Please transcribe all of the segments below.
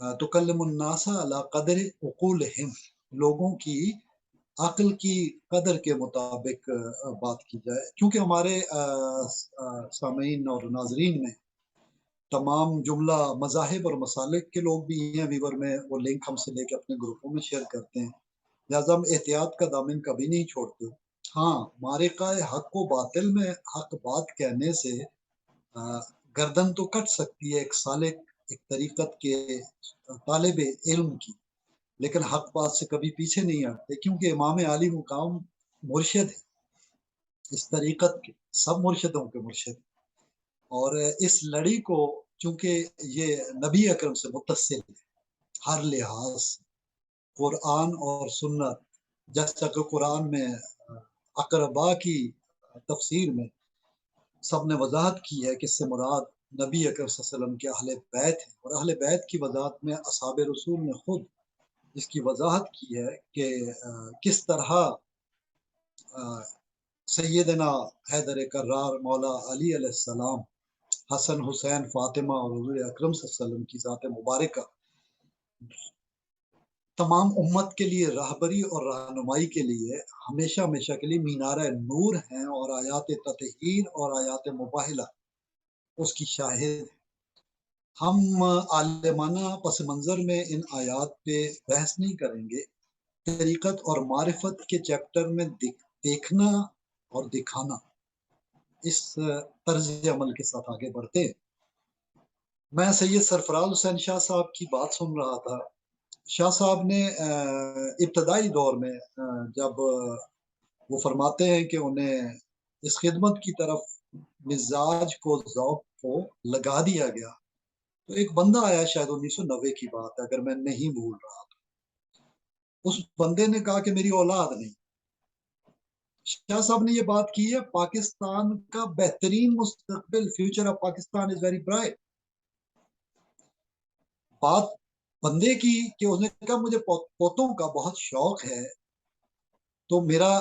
تکلم الناس علی قدر عقولہم، لوگوں کی عقل کی قدر کے مطابق بات کی جائے، کیونکہ ہمارے سامعین اور ناظرین میں تمام جملہ مذاہب اور مسالک کے لوگ بھی ہیں، ویور میں وہ لنک ہم سے لے کے اپنے گروپوں میں شیئر کرتے ہیں، لہٰذا ہم احتیاط کا دامن کبھی نہیں چھوڑتے۔ ہاں، معرکہ حق و باطل میں حق بات کہنے سے گردن تو کٹ سکتی ہے ایک سالک، ایک طریقت کے طالب علم کی، لیکن حق بات سے کبھی پیچھے نہیں ہٹتے، کیونکہ امام عالی مقام مرشد ہے اس طریقت کے، سب مرشدوں کے مرشد، اور اس لڑی کو چونکہ یہ نبی اکرم سے متصل ہے ہر لحاظ سے، قرآن اور سنت، جیسا کہ قرآن میں اقربا کی تفسیر میں سب نے وضاحت کی ہے کہ اس سے مراد نبی اکرم صلی اللہ علیہ وسلم کے اہل بیت ہیں، اور اہل بیت کی وضاحت میں اصحاب رسول نے خود اس کی وضاحت کی ہے کہ کس طرح سیدنا حیدر کرار، مولا علی علیہ السلام، حسن حسین فاطمہ اور حضور اکرم صلی اللہ علیہ وسلم کی ذات مبارکہ تمام امت کے لیے راہبری اور رہنمائی کے لیے ہمیشہ ہمیشہ کے لیے مینارہ نور ہیں، اور آیات تطہیر اور آیات مباہلہ اس کی شاہد ہیں۔ ہم عالمانہ پس منظر میں ان آیات پہ بحث نہیں کریں گے، طریقت اور معرفت کے چیپٹر میں دیکھنا اور دکھانا، اس طرز عمل کے ساتھ آگے بڑھتے ہیں۔ میں سید سرفراز حسین شاہ صاحب کی بات سن رہا تھا۔ شاہ صاحب نے ابتدائی دور میں جب وہ فرماتے ہیں کہ انہیں اس خدمت کی طرف مزاج کو، ذوق کو لگا دیا گیا، تو ایک بندہ آیا، شاید 1990 کی بات ہے اگر میں نہیں بھول رہا، اس بندے نے کہا کہ میری اولاد نہیں۔ شاہ صاحب نے یہ بات کی ہے، پاکستان کا بہترین مستقبل، future of Pakistan is very bright, بات بندے کی کہ اس نے کہا مجھے پوتوں کا بہت شوق ہے، تو میرا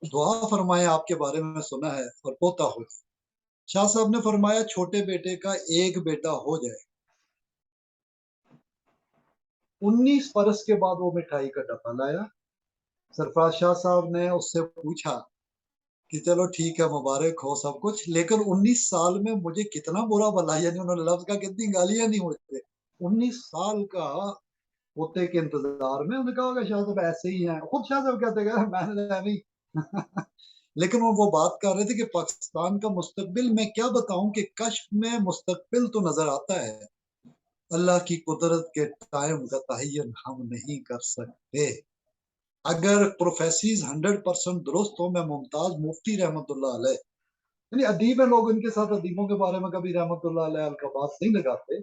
دعا فرمائے آپ کے بارے میں سنا ہے اور پوتا ہو جائے۔ شاہ صاحب نے فرمایا چھوٹے بیٹے کا ایک بیٹا ہو جائے۔ 19 برس کے بعد وہ مٹھائی کا ڈبہ لایا، سرفراز شاہ صاحب نے اس سے پوچھا کہ چلو ٹھیک ہے مبارک ہو سب کچھ، لیکن 19 سال میں مجھے کتنا برا بلا، یعنی انہوں نے لفظ کا کتنی گالیاں نہیں ہوتے، 19 سال کا پوتے کے انتظار میں، انہوں نے کہا کہ شاہ صاحب ایسے ہی ہیں، خود شاہ صاحب کہتے ہیں میں نہیں لیکن وہ بات کر رہے تھے کہ پاکستان کا مستقبل، میں کیا بتاؤں کہ کشف میں مستقبل تو نظر آتا ہے، اللہ کی قدرت کے ٹائم کا تعین ہم نہیں کر سکتے۔ اگر پروفیسیز 100% درست ہو، میں ممتاز مفتی رحمت اللہ علیہ، یعنی ادیب ہیں لوگ، ان کے ساتھ ادیبوں کے بارے میں کبھی رحمت اللہ علیہ کا بات نہیں لگاتے،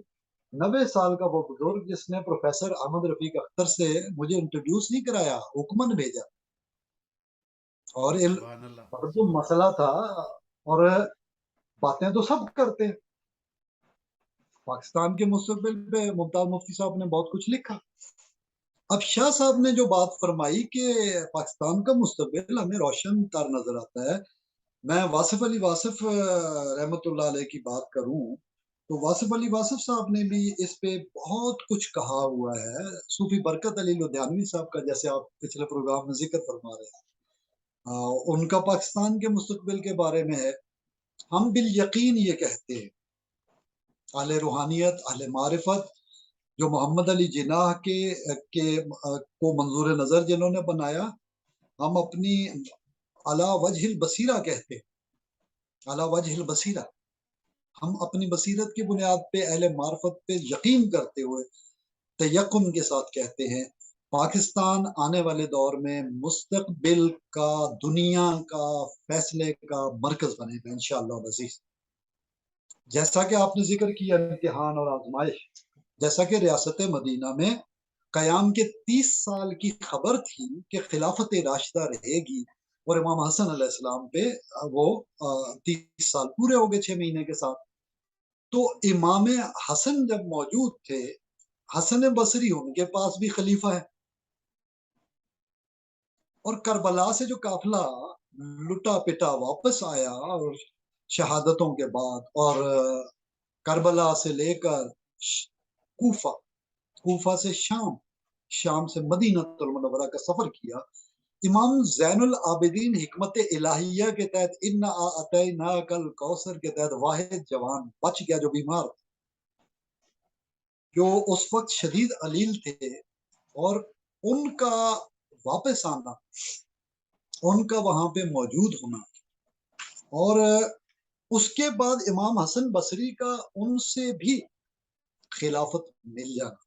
90 سال کا وہ بزرگ جس نے پروفیسر احمد رفیق اختر سے مجھے انٹروڈیوس نہیں کرایا، حکمن بھیجا، اور سبحان اللہ، جو مسئلہ تھا، اور باتیں تو سب کرتے ہیں، پاکستان کے مستقبل پہ ممتاز مفتی صاحب نے بہت کچھ لکھا۔ اب شاہ صاحب نے جو بات فرمائی کہ پاکستان کا مستقبل ہمیں روشن تر نظر آتا ہے، میں واصف علی واصف رحمت اللہ علیہ کی بات کروں تو واصف علی واصف صاحب نے بھی اس پہ بہت کچھ کہا ہوا ہے، صوفی برکت علی لدھیانوی صاحب کا جیسے آپ پچھلے پروگرام میں ذکر فرما رہے ہیں، ان کا پاکستان کے مستقبل کے بارے میں ہے۔ ہم بالیقین یہ کہتے ہیں، اہل روحانیت، اہل معرفت، جو محمد علی جناح کے کو منظور نظر جنہوں نے بنایا، ہم اپنی علی وجہ البصیرہ کہتے ہیں، علی وجہ البصیرہ، ہم اپنی بصیرت کی بنیاد پہ اہل معرفت پہ یقین کرتے ہوئے تیقن کے ساتھ کہتے ہیں پاکستان آنے والے دور میں مستقبل کا، دنیا کا فیصلے کا مرکز بنے گا انشاءاللہ العزیز۔ جیسا کہ آپ نے ذکر کیا امتحان اور آزمائش، جیسا کہ ریاست مدینہ میں قیام کے 30 سال کی خبر تھی کہ خلافت راشدہ رہے گی، اور امام حسن علیہ السلام پہ وہ 30 سال پورے ہو گئے 6 مہینے کے ساتھ، تو امام حسن جب موجود تھے، حسن بصری ان کے پاس بھی خلیفہ ہے، اور کربلا سے جو قافلہ لٹا پٹا واپس آیا اور شہادتوں کے بعد، اور کربلا سے لے کر کوفہ کوفہ سے شام، شام سے مدینہ المنورہ کا سفر کیا، امام زین العابدین حکمت الہیہ کے تحت انا اعطیناک الکوثر کے تحت واحد جوان بچ گیا جو بیمار تھا، جو اس وقت شدید علیل تھے، اور ان کا واپس آنا، ان کا وہاں پہ موجود ہونا، اور اس کے بعد امام حسن بصری کا ان سے بھی خلافت مل جانا،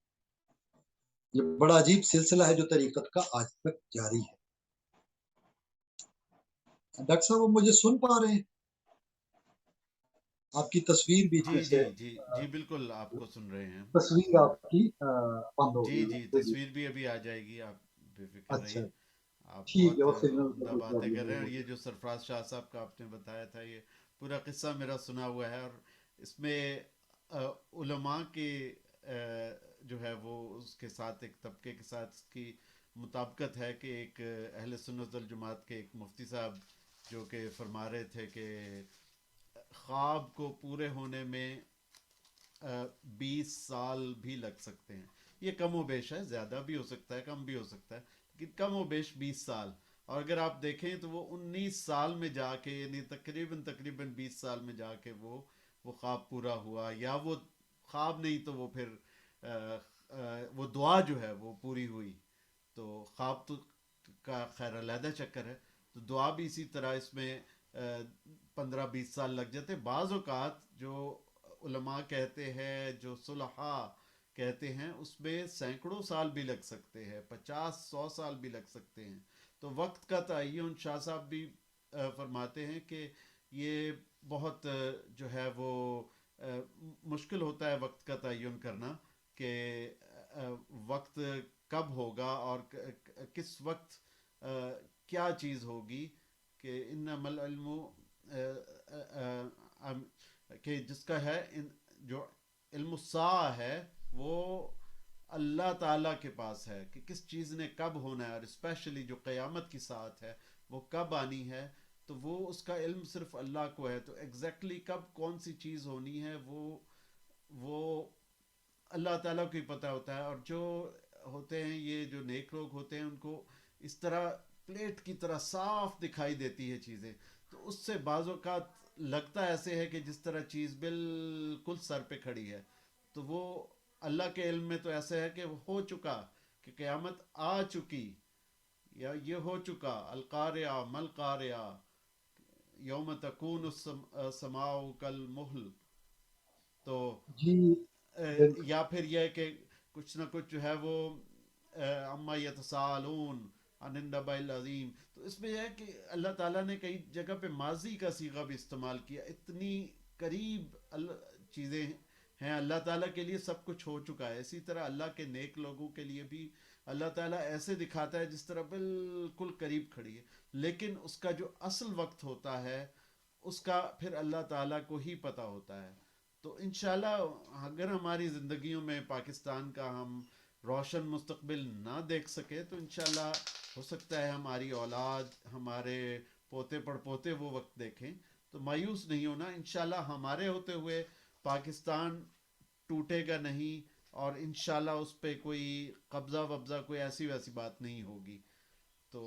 یہ بڑا عجیب سلسلہ ہے جو طریقت کا آج تک جاری ہے۔ ڈاکٹر صاحب وہ مجھے سن پا رہے ہیں؟ آپ کی تصویر بیچ میں جی سے جی جی جی بالکل آپ کو سن رہے ہیں۔ تصویر آپ کی بند ہو جی گئی جی ہے۔ تصویر بھی ابھی آ جائے گی، آپ بے فکر اچھا رہیے۔ آپ ٹھیک ہے، بہت وہ سگنل کا عمدہ کوئی باتیں کر پرابلم رہے ہیں، نہیں اور یہ ہوگی۔ جو سرفراز شاہ صاحب کا آپ نے بتایا تھا، یہ پورا قصہ میرا سنا ہوا ہے، اور اس میں علماء کے جو ہے وہ اس کے ساتھ ایک طبقے کے ساتھ اس کی مطابقت ہے کہ ایک اہل سنت والجماعت کے ایک مفتی صاحب جو کہ فرما رہے تھے کہ خواب کو پورے ہونے میں 20 سال بھی لگ سکتے ہیں۔ یہ کم و بیش ہے، زیادہ بھی ہو سکتا ہے، کم بھی ہو سکتا ہے، لیکن کم و بیش 20 سال۔ اور اگر آپ دیکھیں تو وہ 19 سال میں جا کے، یعنی تقریباً 20 سال میں جا کے وہ خواب پورا ہوا، یا وہ خواب نہیں تو وہ پھر وہ دعا جو ہے وہ پوری ہوئی۔ تو خواب تو کا خیر علیحدہ چکر ہے، تو دعا بھی اسی طرح اس میں 15-20 سال لگ جاتے۔ بعض اوقات جو علماء کہتے ہیں، جو صلحاء کہتے ہیں، اس میں سینکڑوں سال بھی لگ سکتے ہیں، 50-100 سال بھی لگ سکتے ہیں۔ تو وقت کا تعین شاہ صاحب بھی فرماتے ہیں کہ یہ بہت جو ہے وہ مشکل ہوتا ہے وقت کا تعین کرنا، کہ وقت کب ہوگا اور کس وقت کیا چیز ہوگی، کہ انما العلم کہ جس کا ہے جو علم الساعہ ہے وہ اللہ تعالیٰ کے پاس ہے، کہ کس چیز نے کب ہونا ہے، اور اسپیشلی جو قیامت کی ساتھ ہے وہ کب آنی ہے، تو وہ اس کا علم صرف اللہ کو ہے۔ تو ایگزیکٹلی کب کون سی چیز ہونی ہے وہ اللہ تعالیٰ کو ہی پتہ ہوتا ہے۔ اور جو ہوتے ہیں یہ جو نیک لوگ ہوتے ہیں، ان کو اس طرح پلیٹ کی طرح صاف دکھائی دیتی ہے چیزیں، تو اس سے بعض اوقات لگتا ایسے ہے کہ جس طرح چیز بالکل سر پہ کھڑی ہے، تو وہ اللہ کے علم میں تو ایسا ہے کہ وہ ہو چکا، کہ قیامت آ چکی، یا یہ ہو چکا، القارعہ ملقارعہ، یوم تکون السماء کالمہل۔ تو جی بالکل یا پھر یہ ہے کہ کچھ نہ کچھ جو ہے وہ اما یتساءلون عن النبأ العظیم۔ تو اس میں یہ ہے کہ اللہ تعالیٰ نے کئی جگہ پہ ماضی کا صیغہ بھی استعمال کیا، اتنی قریب چیزیں ہیں اللہ تعالیٰ کے لیے، سب کچھ ہو چکا ہے۔ اسی طرح اللہ کے نیک لوگوں کے لیے بھی اللہ تعالیٰ ایسے دکھاتا ہے جس طرح بالکل قریب کھڑی ہے، لیکن اس کا جو اصل وقت ہوتا ہے اس کا پھر اللہ تعالیٰ کو ہی پتہ ہوتا ہے۔ تو انشاءاللہ اگر ہماری زندگیوں میں پاکستان کا ہم روشن مستقبل نہ دیکھ سکے، تو انشاءاللہ ہو سکتا ہے ہماری اولاد، ہمارے پوتے پڑ پوتے وہ وقت دیکھیں۔ تو مایوس نہیں ہونا، انشاءاللہ ہمارے ہوتے ہوئے پاکستان ٹوٹے گا نہیں، اور انشاءاللہ اس پہ کوئی قبضہ وبضہ کوئی ایسی ویسی بات نہیں ہوگی۔ تو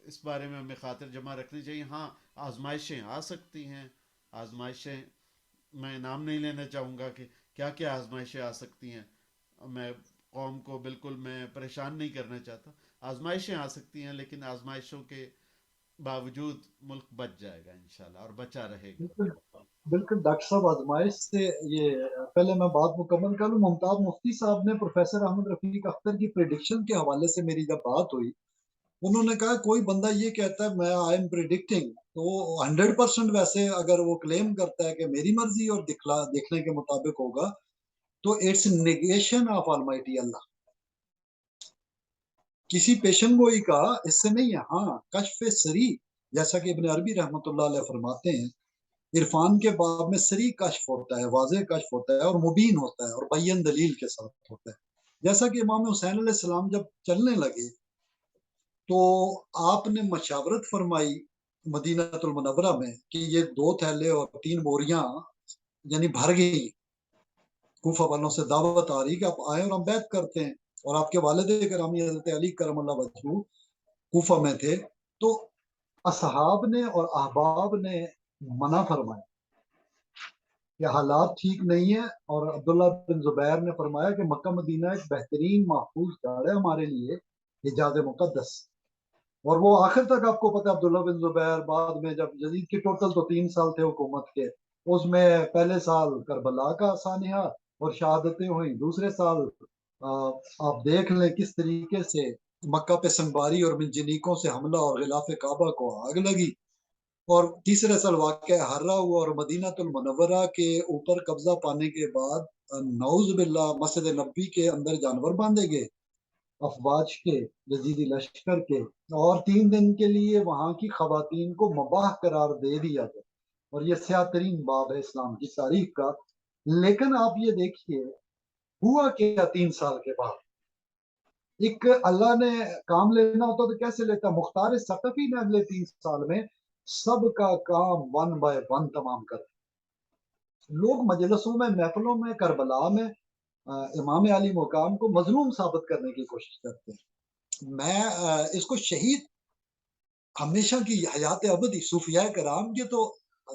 اس بارے میں ہمیں خاطر جمع رکھنی چاہیے۔ ہاں آزمائشیں آ سکتی ہیں، آزمائشیں میں نام نہیں لینا چاہوں گا کہ کیا کیا آزمائشیں آ سکتی ہیں، میں قوم کو بالکل میں پریشان نہیں کرنا چاہتا۔ آزمائشیں آ سکتی ہیں، لیکن آزمائشوں کے باوجود ملک بچ جائے گا انشاءاللہ، اور بچا رہے گا۔ بالکل بالکل ڈاکٹر صاحب، آزمائش سے یہ پہلے میں بات مکمل کر لوں۔ ممتاز مفتی صاحب نے پروفیسر احمد رفیق اختر کی پریڈکشن کے حوالے سے میری جب بات ہوئی، انہوں نے کہا کوئی بندہ یہ کہتا ہے میں آئی ایم پریڈکٹنگ، تو 100% ویسے اگر وہ کلیم کرتا ہے کہ میری مرضی اور دیکھنے کے مطابق ہوگا، تو اٹس نیگیشن آف آلمائٹی اللہ، کسی پیشن گوئی کا اس سے نہیں ہے۔ ہاں کشف سری، جیسا کہ ابن عربی رحمۃ اللہ علیہ فرماتے ہیں، عرفان کے باب میں سری کشف ہوتا ہے، واضح کشف ہوتا ہے، اور مبین ہوتا ہے، اور بین دلیل کے ساتھ ہوتا ہے۔ جیسا کہ امام حسین علیہ السلام جب چلنے لگے تو آپ نے مشاورت فرمائی مدینہ المنورہ میں کہ یہ 2 تھیلے اور 3 بوریاں یعنی بھر گئی، کوفہ والوں سے دعوت آ رہی کہ آپ آئیں اور ہم بیعت کرتے ہیں، اور آپ کے والد گرامی حضرت علی کرم اللہ وجہہ کوفہ میں تھے، تو اصحاب نے اور احباب نے منع فرمایا کہ حالات ٹھیک نہیں ہے، اور عبداللہ بن زبیر نے فرمایا کہ مکہ مدینہ ایک بہترین محفوظ جگہ ہے ہمارے لیے، حجاز مقدس، اور وہ آخر تک آپ کو پتا عبداللہ بن زبیر بعد میں جب یزید کے ٹوٹل تو 3 سال تھے حکومت کے، اس میں پہلے سال کربلا کا سانحہ اور شہادتیں ہوئیں، دوسرے سال آپ دیکھ لیں کس طریقے سے مکہ پہ سنگباری اور منجنیکوں سے حملہ اور غلاف کعبہ کو آگ لگی، اور تیسرے سال واقعہ ہررا ہوا اور مدینہ المنورہ کے اوپر قبضہ پانے کے بعد نعوذ باللہ مسجد نبی کے اندر جانور باندھے گئے افواج کے، یزیدی لشکر کے، اور 3 دن کے لیے وہاں کی خواتین کو مباح قرار دے دیا گیا، اور یہ سیاہ ترین باب ہے اسلام کی تاریخ کا۔ لیکن آپ یہ دیکھیے ہوا کیا 3 سال کے بعد، ایک اللہ نے کام لینا ہوتا تو کیسے لیتا، مختار ثقفی نے اگلے 3 سال میں سب کا کام 1 بائی 1 تمام کر دیا۔ لوگ مجلسوں میں، محفلوں میں، کربلا میں امام علی مقام کو مظلوم ثابت کرنے کی کوشش کرتے ہیں۔ میں اس کو شہید ہمیشہ کی حیات ابدی صوفیاء کرام کے تو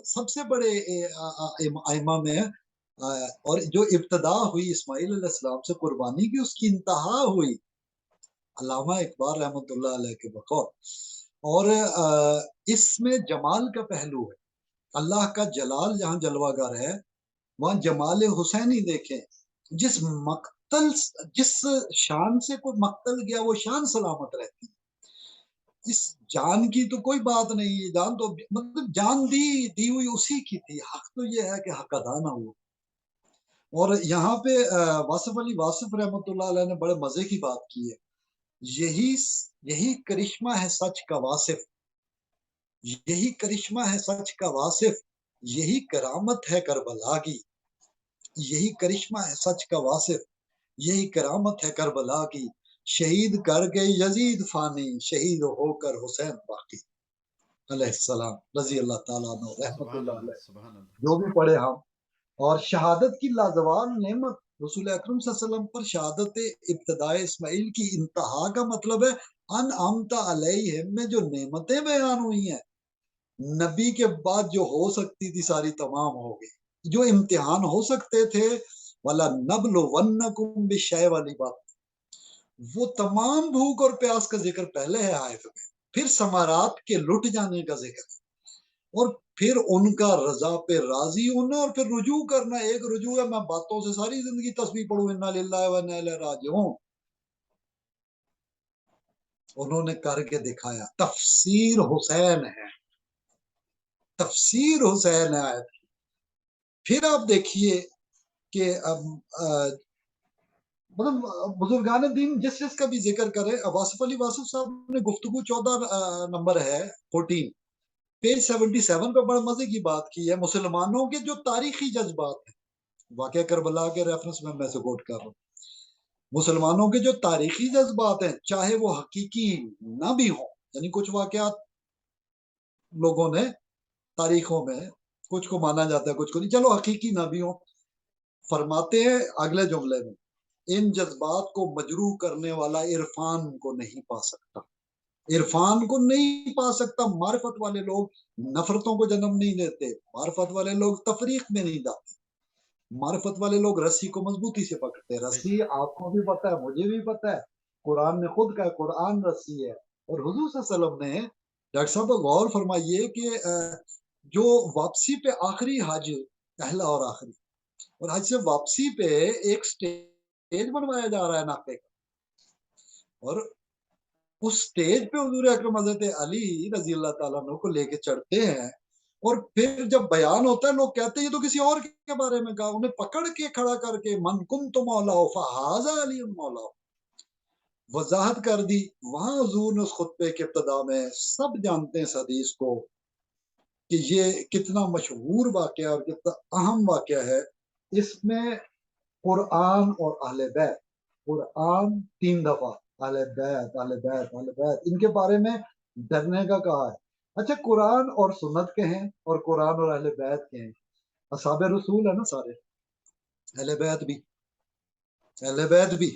سب سے بڑے ائمہ میں، اور جو ابتدا ہوئی اسماعیل علیہ السلام سے قربانی کی، اس کی انتہا ہوئی علامہ اقبال رحمۃ اللہ علیہ کے بقول، اور اس میں جمال کا پہلو ہے، اللہ کا جلال جہاں جلوہ گر ہے وہاں جمال حسینی دیکھیں، جس شان سے کوئی مقتل گیا وہ شان سلامت رہتی، اس جان کی تو کوئی بات نہیں ہے، جان تو مطلب جان دی ہوئی اسی کی تھی، حق تو یہ ہے کہ حق ادا نہ ہو۔ اور یہاں پہ واصف علی واصف رحمۃ اللہ علیہ نے بڑے مزے کی بات کی ہے، یہی کرشمہ ہے سچ کا واصف، یہی کرشمہ ہے سچ کا واصف، یہی کرامت ہے کربلا کی، یہی کرشمہ ہے سچ کا واصف، یہی کرامت ہے کربلا کی، شہید کر کے یزید فانی، شہید ہو کر حسین باقی علیہ السلام رضی اللہ تعالیٰ عنہ رحمت سبحان اللہ اللہ، علیہ، سبحان اللہ۔ جو بھی پڑھے ہم، اور شہادت کی لازوال نعمت رسول اکرم صلی اللہ علیہ وسلم پر شہادت ابتدائے اسماعیل کی انتہا کا مطلب ہے انعمت علیہم میں جو نعمتیں بیان ہوئی ہیں، نبی کے بعد جو ہو سکتی تھی ساری تمام ہو گئی، جو امتحان ہو سکتے تھے وَلَنَبْلُوَنَّكُمْ بِالشَّيْءِ والی بات، وہ تمام بھوک اور پیاس کا ذکر پہلے ہے آیت میں، پھر ثمرات کے لٹ جانے کا ذکر ہے، اور پھر ان کا رضا پہ راضی ہونا، اور پھر رجوع کرنا۔ ایک رجوع ہے میں باتوں سے ساری زندگی تسبیح پڑھوں انا للہ و انا الیہ راجعون، انہوں نے کر کے دکھایا، تفسیر حسین ہے، تفسیر حسین ہے آیت۔ پھر آپ دیکھیے کہ مطلب بزرگان دین جس کا بھی ذکر کرے، واصف علی واصف صاحب نے گفتگو 14 نمبر ہے 14 پیج 77 پہ بڑے مزے کی بات کی ہے، مسلمانوں کے جو تاریخی جذبات ہیں، واقعہ کربلا کے ریفرنس میں سے کوٹ کر رہا ہوں، مسلمانوں کے جو تاریخی جذبات ہیں چاہے وہ حقیقی نہ بھی ہوں، یعنی کچھ واقعات لوگوں نے تاریخوں میں کچھ کو مانا جاتا ہے کچھ کو نہیں، چلو حقیقی نہ بھی ہوں، فرماتے ہیں اگلے جملے میں ان جذبات کو مجروح کرنے والا عرفان کو نہیں پا سکتا، عرفان کو نہیں پا سکتا۔ معرفت والے لوگ نفرتوں کو جنم نہیں دیتے، معرفت والے لوگ تفریق میں نہیں جاتے، معرفت والے لوگ رسی کو مضبوطی سے پکڑتے ہیں، بے رسی شک۔ آپ کو بھی پتا ہے مجھے بھی پتا ہے، قرآن نے خود کہا قرآن رسی ہے، اور حضور صلی اللہ علیہ وسلم نے، ڈاکٹر صاحب غور فرمائیے کہ جو واپسی پہ آخری حج، پہلا اور آخری، اور حج سے واپسی پہ ایک سٹیج بنوایا جا رہا ہے ناقے کا، اور اس سٹیج پہ حضور اکرم حضرت علی رضی اللہ تعالیٰ عنہ کو لے کے چڑھتے ہیں، اور پھر جب بیان ہوتا ہے لوگ کہتے ہیں یہ تو کسی اور کے بارے میں کہا، انہیں پکڑ کے کھڑا کر کے من کنت مولا فہذا علی مولا، وضاحت کر دی وہاں حضور نے اس خطبے کے ابتدا میں، سب جانتے ہیں اس حدیث کو کہ یہ کتنا مشہور واقعہ اور کتنا اہم واقعہ ہے، اس میں قرآن اور اہل بیت، قرآن 3 دفعہ اہل بیت اہل بیت اہل بیت ان کے بارے میں ڈرنے کا کہا ہے۔ اچھا قرآن اور سنت کے ہیں، اور قرآن اور اہل بیت کے ہیں، اصحاب رسول ہے نا سارے، اہل بیت بھی، اہل بیت بھی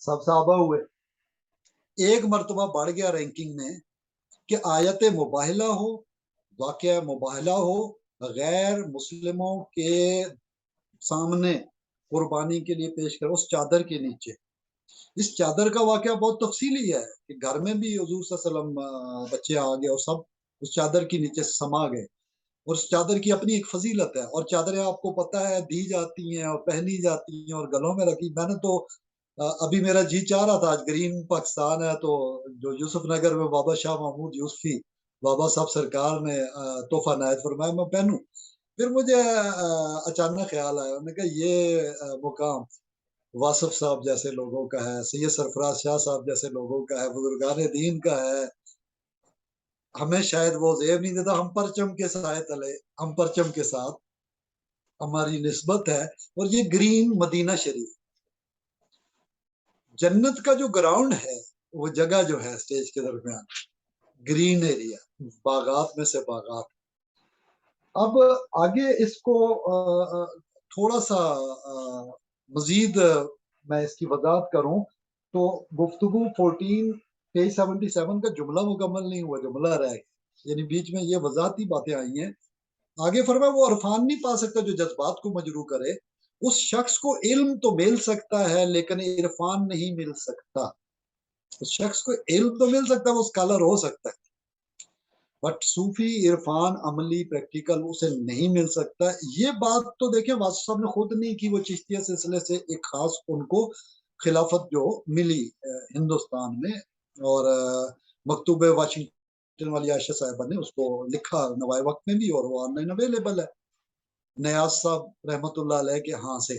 سب صحابہ ہوئے. ایک مرتبہ بڑھ گیا رینکنگ میں کہ آیت مباہلہ ہو، واقعہ مباہلہ ہو، غیر مسلموں کے سامنے قربانی کے لیے پیش کرو اس چادر کے نیچے. اس چادر کا واقعہ بہت تفصیلی ہے کہ گھر میں بھی حضور صلی اللہ علیہ وسلم بچے آ گئے اور سب اس چادر کے نیچے سما گئے، اور اس چادر کی اپنی ایک فضیلت ہے. اور چادریں آپ کو پتہ ہے دی جاتی ہیں اور پہنی جاتی ہیں اور گلوں میں رکھی. میں نے تو ابھی میرا جی چاہ رہا تھا، آج گرین پاکستان ہے تو جو یوسف نگر میں بابا شاہ محمود یوسفی بابا صاحب سرکار نے تحفہ عنایت فرمایا میں پہنوں. پھر مجھے اچانک خیال آیا، انہوں نے کہا یہ مقام واصف صاحب جیسے لوگوں کا ہے، سید سرفراز شاہ صاحب جیسے لوگوں کا ہے، بزرگان دین کا ہے، ہمیں شاید وہ زیب نہیں دیتا. ہم پرچم کے سائے تلے، ہم پرچم کے ساتھ ہماری نسبت ہے. اور یہ گرین مدینہ شریف، جنت کا جو گراؤنڈ ہے، وہ جگہ جو ہے اسٹیج کے درمیان گرین ایریا، باغات میں سے باغات. اب آگے اس کو تھوڑا سا مزید میں اس کی وضاحت کروں تو گفتگو 14 پیج 77 کا جملہ مکمل نہیں ہوا، جملہ رہ گیا، یعنی بیچ میں یہ وضاحتی باتیں آئی ہیں. آگے فرمایا وہ عرفان نہیں پا سکتا جو جذبات کو مجروح کرے. اس شخص کو علم تو مل سکتا ہے لیکن عرفان نہیں مل سکتا. اس شخص کو علم تو مل سکتا ہے، وہ اسکالر ہو سکتا ہے، بٹ صوفی عرفان عملی پریکٹیکل اسے نہیں مل سکتا. یہ بات تو دیکھیں واسف صاحب نے خود نہیں کی، وہ چشتیہ سلسلے سے ایک خاص ان کو خلافت جو ملی ہندوستان میں، اور مکتوب واشنگٹن والی عائشہ صاحبہ نے اس کو لکھا نوائے وقت میں بھی، اور وہ آن لائن اویلیبل ہے نیاز صاحب رحمت اللہ علیہ کے ہاں سے.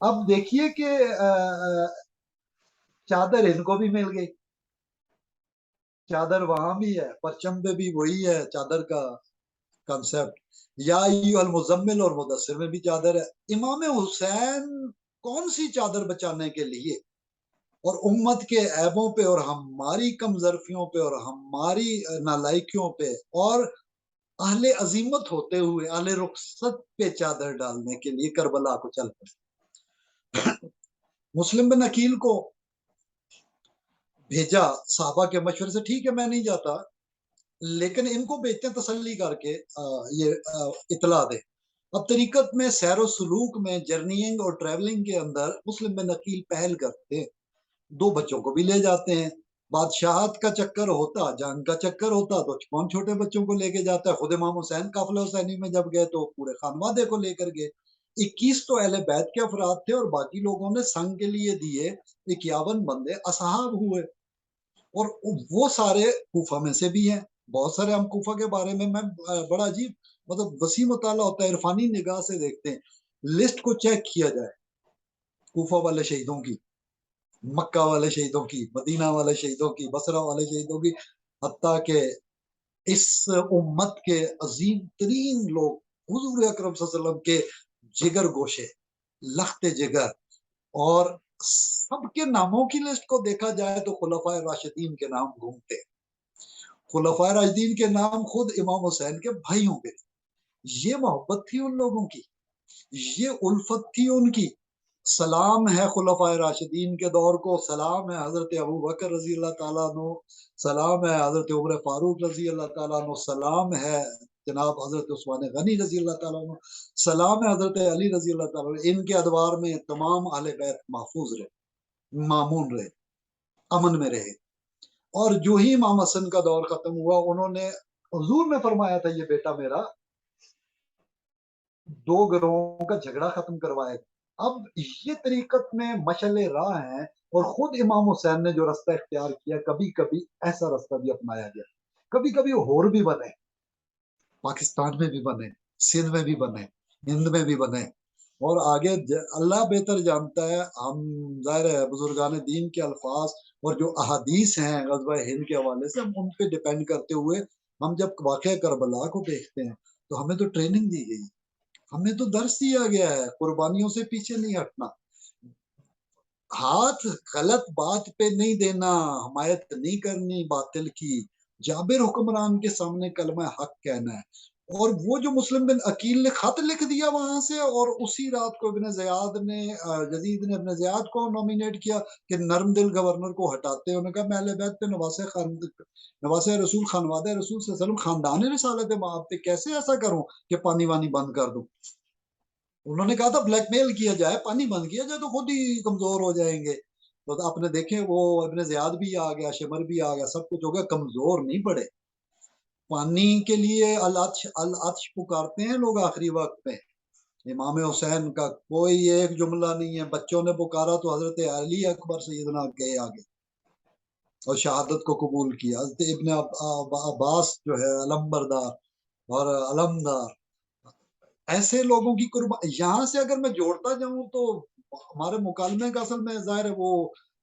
اب دیکھیے کہ چادر ان کو بھی مل گئی، چادر وہاں بھی ہے، پرچم پہ بھی وہی ہے چادر کا کنسپٹ. یا ایھا المزمل اور مدثر میں بھی چادر ہے. امام حسین کون سی چادر بچانے کے لیے اور امت کے عیبوں پہ اور ہماری کم ظرفیوں پہ اور ہماری نالائکیوں پہ اور اہل عظیمت ہوتے ہوئے اہل رخصت پہ چادر ڈالنے کے لیے کربلا کو چل پڑے. مسلم بن عقیل کو بھیجا صحابہ کے مشورے سے، ٹھیک ہے میں نہیں جاتا، لیکن ان کو بھیجتے تسلی کر کے یہ اطلاع دے. اب طریقت میں سیر و سلوک میں جرنینگ اور ٹریولنگ کے اندر مسلم بن عقیل پہل کرتے، دو بچوں کو بھی لے جاتے ہیں. بادشاہت کا چکر ہوتا، جنگ کا چکر ہوتا تو کون چھوٹے بچوں کو لے کے جاتا ہے. خود امام حسین قافلہ حسینی میں جب گئے تو پورے خانوادے کو لے کر گئے. 21 تو اہل بیت کے افراد تھے اور باقی لوگوں نے سنگ کے لیے دیے. 51 بندے اصحاب ہوئے، اور وہ سارے کوفہ میں سے بھی ہیں. بہت سارے ہم کوفہ کے بارے میں بڑا عجیب مطلب وسیع مطالعہ ہوتا ہے، عرفانی نگاہ سے دیکھتے ہیں. لسٹ کو چیک کیا جائے کوفہ والے شہیدوں کی، مکہ والے شہیدوں کی، مدینہ والے شہیدوں کی، بصرہ والے شہیدوں کی، حتیٰ کہ اس امت کے عظیم ترین لوگ حضور اکرم صلی اللہ علیہ وسلم کے جگر گوشے، لخت جگر، اور سب کے ناموں کی لسٹ کو دیکھا جائے تو خلفائے راشدین کے نام گھومتے. خلفائے راشدین کے نام خود امام حسین کے بھائیوں کے. یہ محبت تھی ان لوگوں کی، یہ الفت تھی ان کی. سلام ہے خلفائے راشدین کے دور کو، سلام ہے حضرت ابوبکر رضی اللہ تعالیٰ عنہ، سلام ہے حضرت عمر فاروق رضی اللہ تعالیٰ عنہ، سلام ہے جناب حضرت عثمان غنی رضی اللہ تعالیٰ عنہ، سلام ہے حضرت علی رضی اللہ تعالیٰ عنہ. ان کے ادوار میں تمام اہل بیت محفوظ رہے، مامون رہے، امن میں رہے. اور جو ہی امام حسن کا دور ختم ہوا، انہوں نے حضور نے فرمایا تھا یہ بیٹا میرا دو گروہوں کا جھگڑا ختم کروائے گا. اب یہ طریقت میں مشعل راہ ہیں، اور خود امام حسین نے جو رستہ اختیار کیا، کبھی کبھی ایسا رستہ بھی اپنایا گیا، کبھی کبھی ہور بھی بنے، پاکستان میں بھی بنے، سندھ میں بھی بنے، ہند میں بھی بنے. اور آگے اللہ بہتر جانتا ہے. ہم ظاہر ہے بزرگان دین کے الفاظ اور جو احادیث ہیں غزوہ ہند کے حوالے سے، ہم ان پہ ڈیپینڈ کرتے ہوئے ہم جب واقعہ کربلا کو دیکھتے ہیں تو ہمیں تو ٹریننگ دی گئی، ہمیں تو درس دیا گیا ہے قربانیوں سے پیچھے نہیں ہٹنا. ہاتھ غلط بات پہ نہیں دینا، حمایت نہیں کرنی باطل کی، جابر حکمران کے سامنے کلمہ حق کہنا ہے۔ اور وہ جو مسلم بن عقیل نے خط لکھ دیا وہاں سے، اور اسی رات کو ابن زیاد نے یزید نے ابن زیاد کو نومینیٹ کیا کہ نرم دل گورنر کو ہٹاتے ہیں۔ انہوں نے کہا میں اہل بیت پہ نواسہ رسول خانوادہ رسول صلی اللہ علیہ وسلم خاندان رسالت آپ پہ کیسے ایسا کروں کہ پانی وانی بند کر دوں۔ انہوں نے کہا تھا بلیک میل کیا جائے، پانی بند کیا جائے تو خود ہی کمزور ہو جائیں گے۔ تو آپ نے دیکھیں وہ ابن زیاد بھی آ گیا، شمر بھی آ گیا، سب کچھ ہو گیا، کمزور نہیں پڑے۔ پانی کے لیے العطش پکارتے ہیں لوگ آخری وقت میں۔ امام حسین کا کوئی ایک جملہ نہیں ہے، بچوں نے پکارا تو حضرت علی اکبر سیدنا گئے آگے اور شہادت کو قبول کیا۔ حضرت ابن عباس جو ہے علمبردار اور علمدار، ایسے لوگوں کی قربان یہاں سے اگر میں جوڑتا جاؤں تو ہمارے مکالمے کا اصل میں ظاہر ہے وہ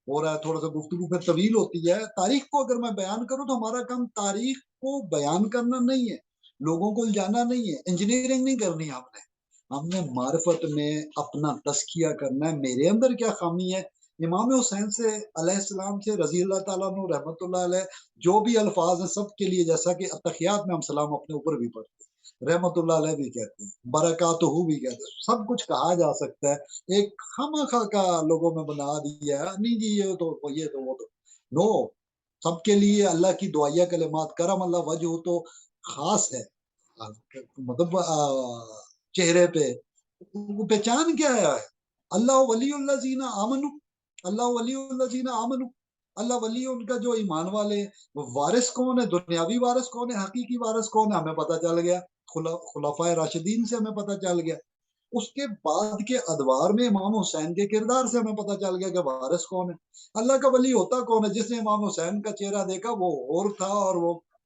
ہو رہا ہے، تھوڑا سا گفتگو پھر طویل ہوتی ہے۔ تاریخ کو اگر میں بیان کروں تو ہمارا کام تاریخ کو بیان کرنا نہیں ہے، لوگوں کو الجانا نہیں ہے، انجینئرنگ نہیں کرنی ہم نے معرفت میں اپنا تزکیہ کرنا ہے، میرے اندر کیا خامی ہے۔ امام حسین سے علیہ السلام سے رضی اللہ تعالیٰ عنہ رحمۃ اللہ علیہ جو بھی الفاظ ہیں سب کے لیے، جیسا کہ اتحیات میں ہم سلام اپنے اوپر بھی پڑھتے ہیں، رحمت اللہ علیہ بھی کہتے ہیں، برکاتہ بھی کہتے ہیں، سب کچھ کہا جا سکتا ہے۔ ایک خامخواہ کا لوگوں میں بنا دیا ہے، نہیں جی یہ تو وہ تو نو، سب کے لیے اللہ کی دعائیہ کلمات، کرم اللہ وجہ تو خاص ہے، مطلب چہرے پہ پہچان کیا ہے؟ اللہ ولی اللہ زینا آمنو، اللہ ولی اللہ زینا آمنو، اللہ ولی ان کا جو ایمان والے ہیں۔ وارث کون ہے؟ دنیاوی وارث کون ہے؟ حقیقی وارث کون ہے؟ ہمیں پتہ چل گیا، خلفائے راشدین سے ہمیں پتہ چل گیا۔ اس کے بعد کے ادوار میں امام حسین کے کردار سے ہمیں پتہ چل گیا کہ وارث کون ہے۔ اللہ کا ولی ہوتا کون ہے؟ جس نے امام حسین کا چہرہ دیکھا وہ اور تھا، اور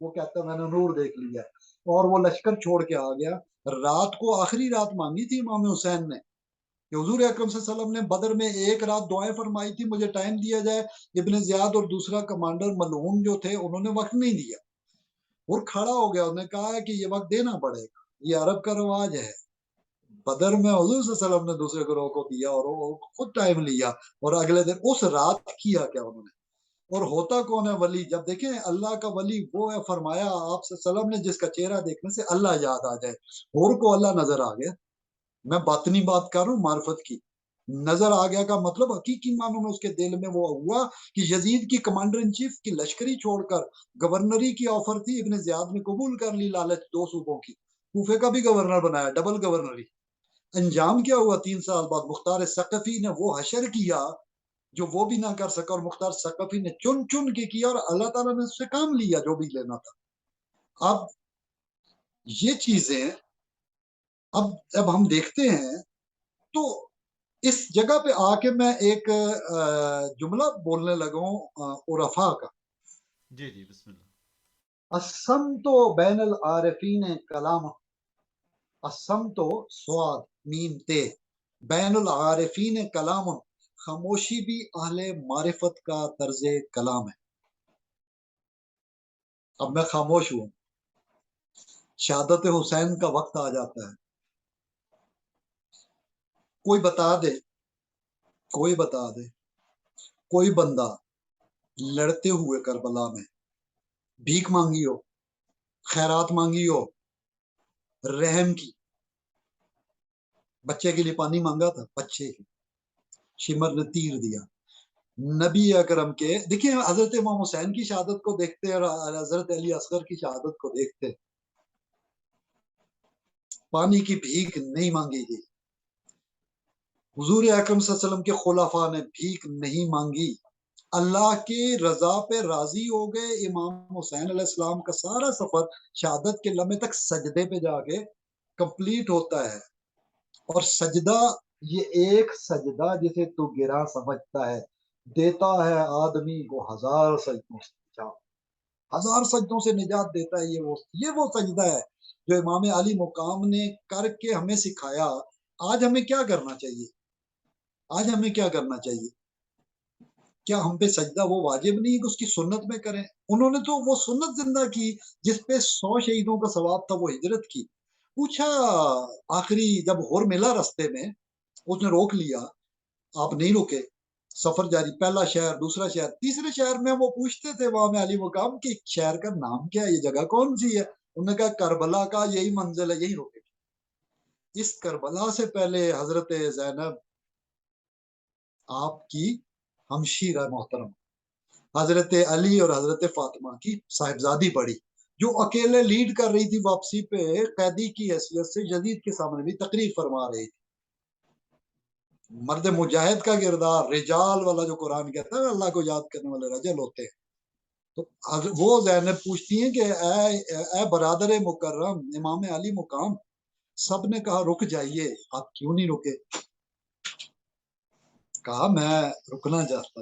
وہ کہتا میں نے نور دیکھ لیا، اور وہ لشکر چھوڑ کے آ گیا۔ رات کو آخری رات مانگی تھی امام حسین نے کہ حضور اکرم صلی اللہ علیہ وسلم نے بدر میں ایک رات دعائیں فرمائی تھی، مجھے ٹائم دیا جائے۔ ابن زیاد اور دوسرا کمانڈر ملعون جو تھے انہوں نے وقت نہیں دیا، اور کھڑا ہو گیا، انہوں نے کہا ہے کہ یہ وقت دینا پڑے گا، یہ عرب کا رواج ہے۔ بدر میں حضور صلی اللہ علیہ وسلم نے دوسرے گروہ کو دیا اور وہ خود ٹائم لیا، اور اگلے دن اس رات کیا کیا انہوں نے۔ اور ہوتا کون ہے ولی؟ جب دیکھیں اللہ کا ولی وہ ہے، فرمایا آپ صلی اللہ علیہ وسلم نے جس کا چہرہ دیکھنے سے اللہ یاد آ جائے، اور کو اللہ نظر آ گیا۔ میں باطنی بات کر رہا ہوں، معرفت کی۔ نظر آ گیا کا مطلب حقیقی معنوں میں اس کے دل میں وہ ہوا کہ یزید کی کمانڈر ان چیف کی لشکری چھوڑ کر گورنری کی آفر تھی، ابن زیاد نے قبول کر لی، لالچ 2 صوبوں کی، کوفے کا بھی گورنر بنایا، ڈبل گورنری۔ انجام کیا ہوا؟ 3 سال بعد مختار ثقفی نے وہ حشر کیا جو وہ بھی نہ کر سکا، اور مختار ثقفی نے چن چن کے کیا، اور اللہ تعالیٰ نے اس سے کام لیا جو بھی لینا تھا۔ اب یہ چیزیں اب ہم دیکھتے ہیں، تو اس جگہ پہ آ کے میں ایک جملہ بولنے لگا ہوں عرفا کا۔ جی جی بسم اللہ۔ الصمت بین العارفین کلام، الصمت سواد میم تے، بین العارفین کلام، خاموشی بھی اہل معرفت کا طرز کلام ہے۔ اب میں خاموش ہوں، شہادت حسین کا وقت آ جاتا ہے، کوئی بتا دے، کوئی بتا دے، کوئی بندہ لڑتے ہوئے کربلا میں بھیک مانگی ہو، خیرات مانگی ہو، رحم کی، بچے کے لیے پانی مانگا تھا، بچے کی، شمر نے تیر دیا، نبی اکرم کے دیکھیں حضرت امام حسین کی شہادت کو دیکھتے اور حضرت علی اصغر کی شہادت کو دیکھتے، پانی کی بھیک نہیں مانگی گئی، حضور اکرم صلی اللہ علیہ وسلم کے خلفاء نے بھیک نہیں مانگی، اللہ کی رضا پہ راضی ہو گئے۔ امام حسین علیہ السلام کا سارا سفر شہادت کے لمحے تک سجدے پہ جا کے کمپلیٹ ہوتا ہے، اور سجدہ یہ ایک سجدہ جسے تو گرا سمجھتا ہے دیتا ہے آدمی کو 1000 سجدوں سے نجات، 1000 سجدوں سے نجات دیتا ہے۔ یہ وہ سجدہ ہے جو امام علی مقام نے کر کے ہمیں سکھایا۔ آج ہمیں کیا کرنا چاہیے؟ آج ہمیں کیا کرنا چاہیے؟ کیا ہم پہ سجدہ وہ واجب نہیں ہے کہ اس کی سنت میں کریں؟ انہوں نے تو وہ سنت زندہ کی جس پہ 100 شہیدوں کا ثواب تھا، وہ ہجرت کی۔ پوچھا آخری جب ہور ملا رستے میں، اس نے روک لیا، آپ نہیں روکے، سفر جاری، پہلا شہر، دوسرا شہر، تیسرے شہر میں وہ پوچھتے تھے وہاں میں علی مقام کہ شہر کا نام کیا ہے، یہ جگہ کون سی ہے؟ انہوں نے کہا کربلا کا یہی منزل ہے، یہی روکے گی۔ اس کربلا سے پہلے حضرت زینب آپ کی ہمشیرہ محترم، حضرت علی اور حضرت فاطمہ کی صاحبزادی پڑی، جو اکیلے لیڈ کر رہی تھی واپسی پہ، قیدی کی حیثیت سے یزید کے سامنے بھی تقریر فرما رہی تھی۔ مرد مجاہد کا کردار، رجال والا جو قرآن کہتا ہے اللہ کو یاد کرنے والے رجل ہوتے ہیں، تو وہ زینب پوچھتی ہیں کہ اے برادر مکرم امام علی مقام، سب نے کہا رک جائیے، آپ کیوں نہیں رکے؟ کہا میں رکنا چاہتا،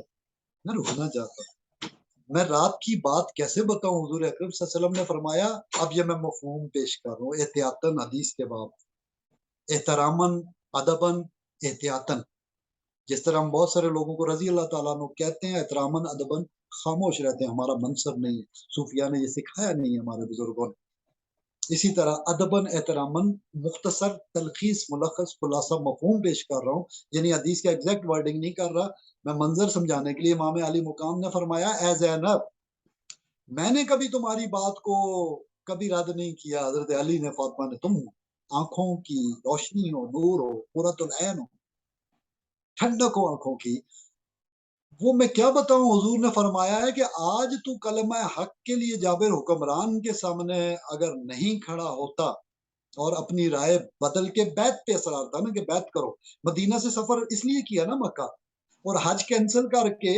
میں رکنا چاہتا، میں رات کی بات کیسے بتاؤں؟ حضور اکرم صلی اللہ علیہ وسلم نے فرمایا، اب یہ میں مفہوم پیش کر رہا ہوں احتیاطاً حدیث کے باب، احتراماً، ادباً، احتیاطاً، جس طرح ہم بہت سارے لوگوں کو رضی اللہ تعالیٰ عنہ کہتے ہیں احتراماً ادباً خاموش رہتے ہیں، ہمارا منصب نہیں ہے، صوفیاء نے یہ سکھایا نہیں ہے ہمارے بزرگوں نے، اسی طرح ادباً احتراماً مختصر تلخیص ملخص خلاصہ مفہوم پیش کر رہا ہوں، یعنی حدیث کا ایگزیکٹ ورڈنگ نہیں کر رہا، میں منظر سمجھانے کے لیے امام علی مقام نے فرمایا، اے زینب میں نے کبھی تمہاری بات کو کبھی رد نہیں کیا، حضرت علی نے فاطمہ نے، تم آنکھوں کی روشنی ہو، نور ہو، قرۃ العین ہو، ٹھنڈک ہو آنکھوں کی، وہ میں کیا بتاؤں؟ حضور نے فرمایا ہے کہ آج تو کلمہ حق کے لیے جابر حکمران کے سامنے اگر نہیں کھڑا ہوتا اور اپنی رائے بدل کے بیعت پہ اصرار تھا نا کہ بیعت کرو، مدینہ سے سفر اس لیے کیا نا مکہ، اور حج کینسل کر کے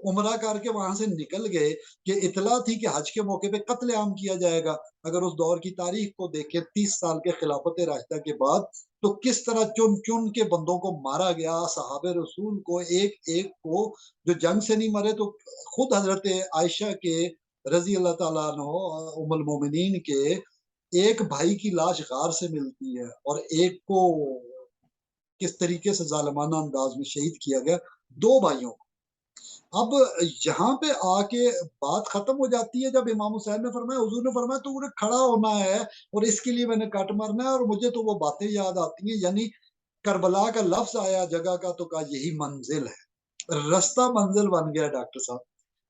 عمرہ کر کے وہاں سے نکل گئے کہ اطلاع تھی کہ حج کے موقع پہ قتل عام کیا جائے گا۔ اگر اس دور کی تاریخ کو دیکھیں 30 سال کے خلافت راشدہ کے بعد تو کس طرح چن چن کے بندوں کو مارا گیا، صحابہ رسول کو ایک ایک کو، جو جنگ سے نہیں مرے تو خود حضرت عائشہ کے رضی اللہ تعالیٰ عنہ ام المومنین کے ایک بھائی کی لاش غار سے ملتی ہے اور ایک کو کس طریقے سے ظالمانہ انداز میں شہید کیا گیا، دو بھائیوں کو۔ اب یہاں پہ آ کے بات ختم ہو جاتی ہے جب امام حسین نے فرمایا، حضور نے فرمایا تو انہیں کھڑا ہونا ہے اور اس کے لیے میں نے کٹ مرنا ہے، اور مجھے تو وہ باتیں یاد آتی ہیں، یعنی کربلا کا لفظ آیا جگہ کا تو کہا یہی منزل ہے، رستہ منزل بن گیا۔ ڈاکٹر صاحب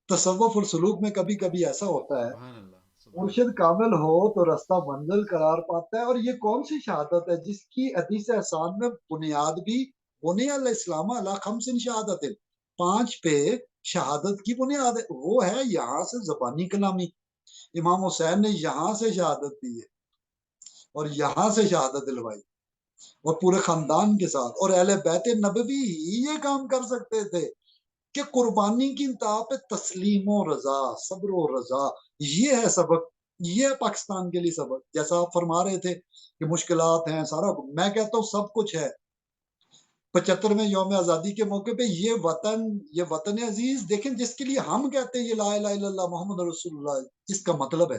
تصوف اور سلوک میں کبھی کبھی ایسا ہوتا ہے، سبحان اللہ سبحان مرشد اللہ۔ کامل ہو تو رستہ منزل قرار پاتا ہے، اور یہ کون سی شہادت ہے جس کی حدیث احسان میں بنیاد بھی بنی الاسلام علی خمس شہادت، 5 پہ شہادت کی بنیاد ہے، وہ ہے یہاں سے زبانی کلامی، امام حسین نے یہاں سے شہادت دی ہے اور یہاں سے شہادت دلوائی، اور پورے خاندان کے ساتھ، اور اہل بیت نبوی ہی یہ کام کر سکتے تھے کہ قربانی کی انتہا پہ تسلیم و رضا، صبر و رضا، یہ ہے سبق، یہ ہے پاکستان کے لیے سبق۔ جیسا آپ فرما رہے تھے کہ مشکلات ہیں سارا، میں کہتا ہوں سب کچھ ہے۔ 75ویں یوم آزادی کے موقع پہ یہ وطن عزیز دیکھیں جس کے لیے ہم کہتے ہیں یہ لا الہ الا اللہ محمد رسول اللہ، اس کا مطلب ہے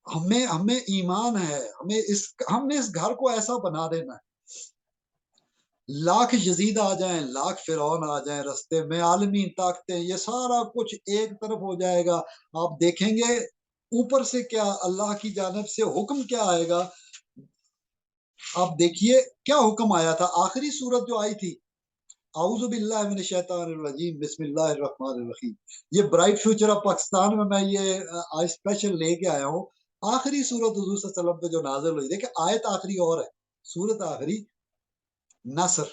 ہمیں ایمان ہے، ہم نے اس گھر کو ایسا بنا دینا ہے، لاکھ یزید آ جائیں، لاکھ فرعون آ جائیں رستے میں، عالمی طاقتیں، یہ سارا کچھ ایک طرف ہو جائے گا۔ آپ دیکھیں گے اوپر سے کیا اللہ کی جانب سے حکم کیا آئے گا۔ آپ دیکھیے کیا حکم آیا تھا، آخری صورت جو آئی تھی، اعوذ باللہ من الشیطان الرجیم بسم اللہ الرحمن الرحیم، یہ برائٹ فیوچر آف پاکستان میں یہ آج اسپیشل لے کے آیا ہوں۔ آخری صورت حضور صلی اللہ علیہ وسلم پہ جو نازل ہوئی، دیکھیں آیت آخری اور ہے، صورت آخری نصر،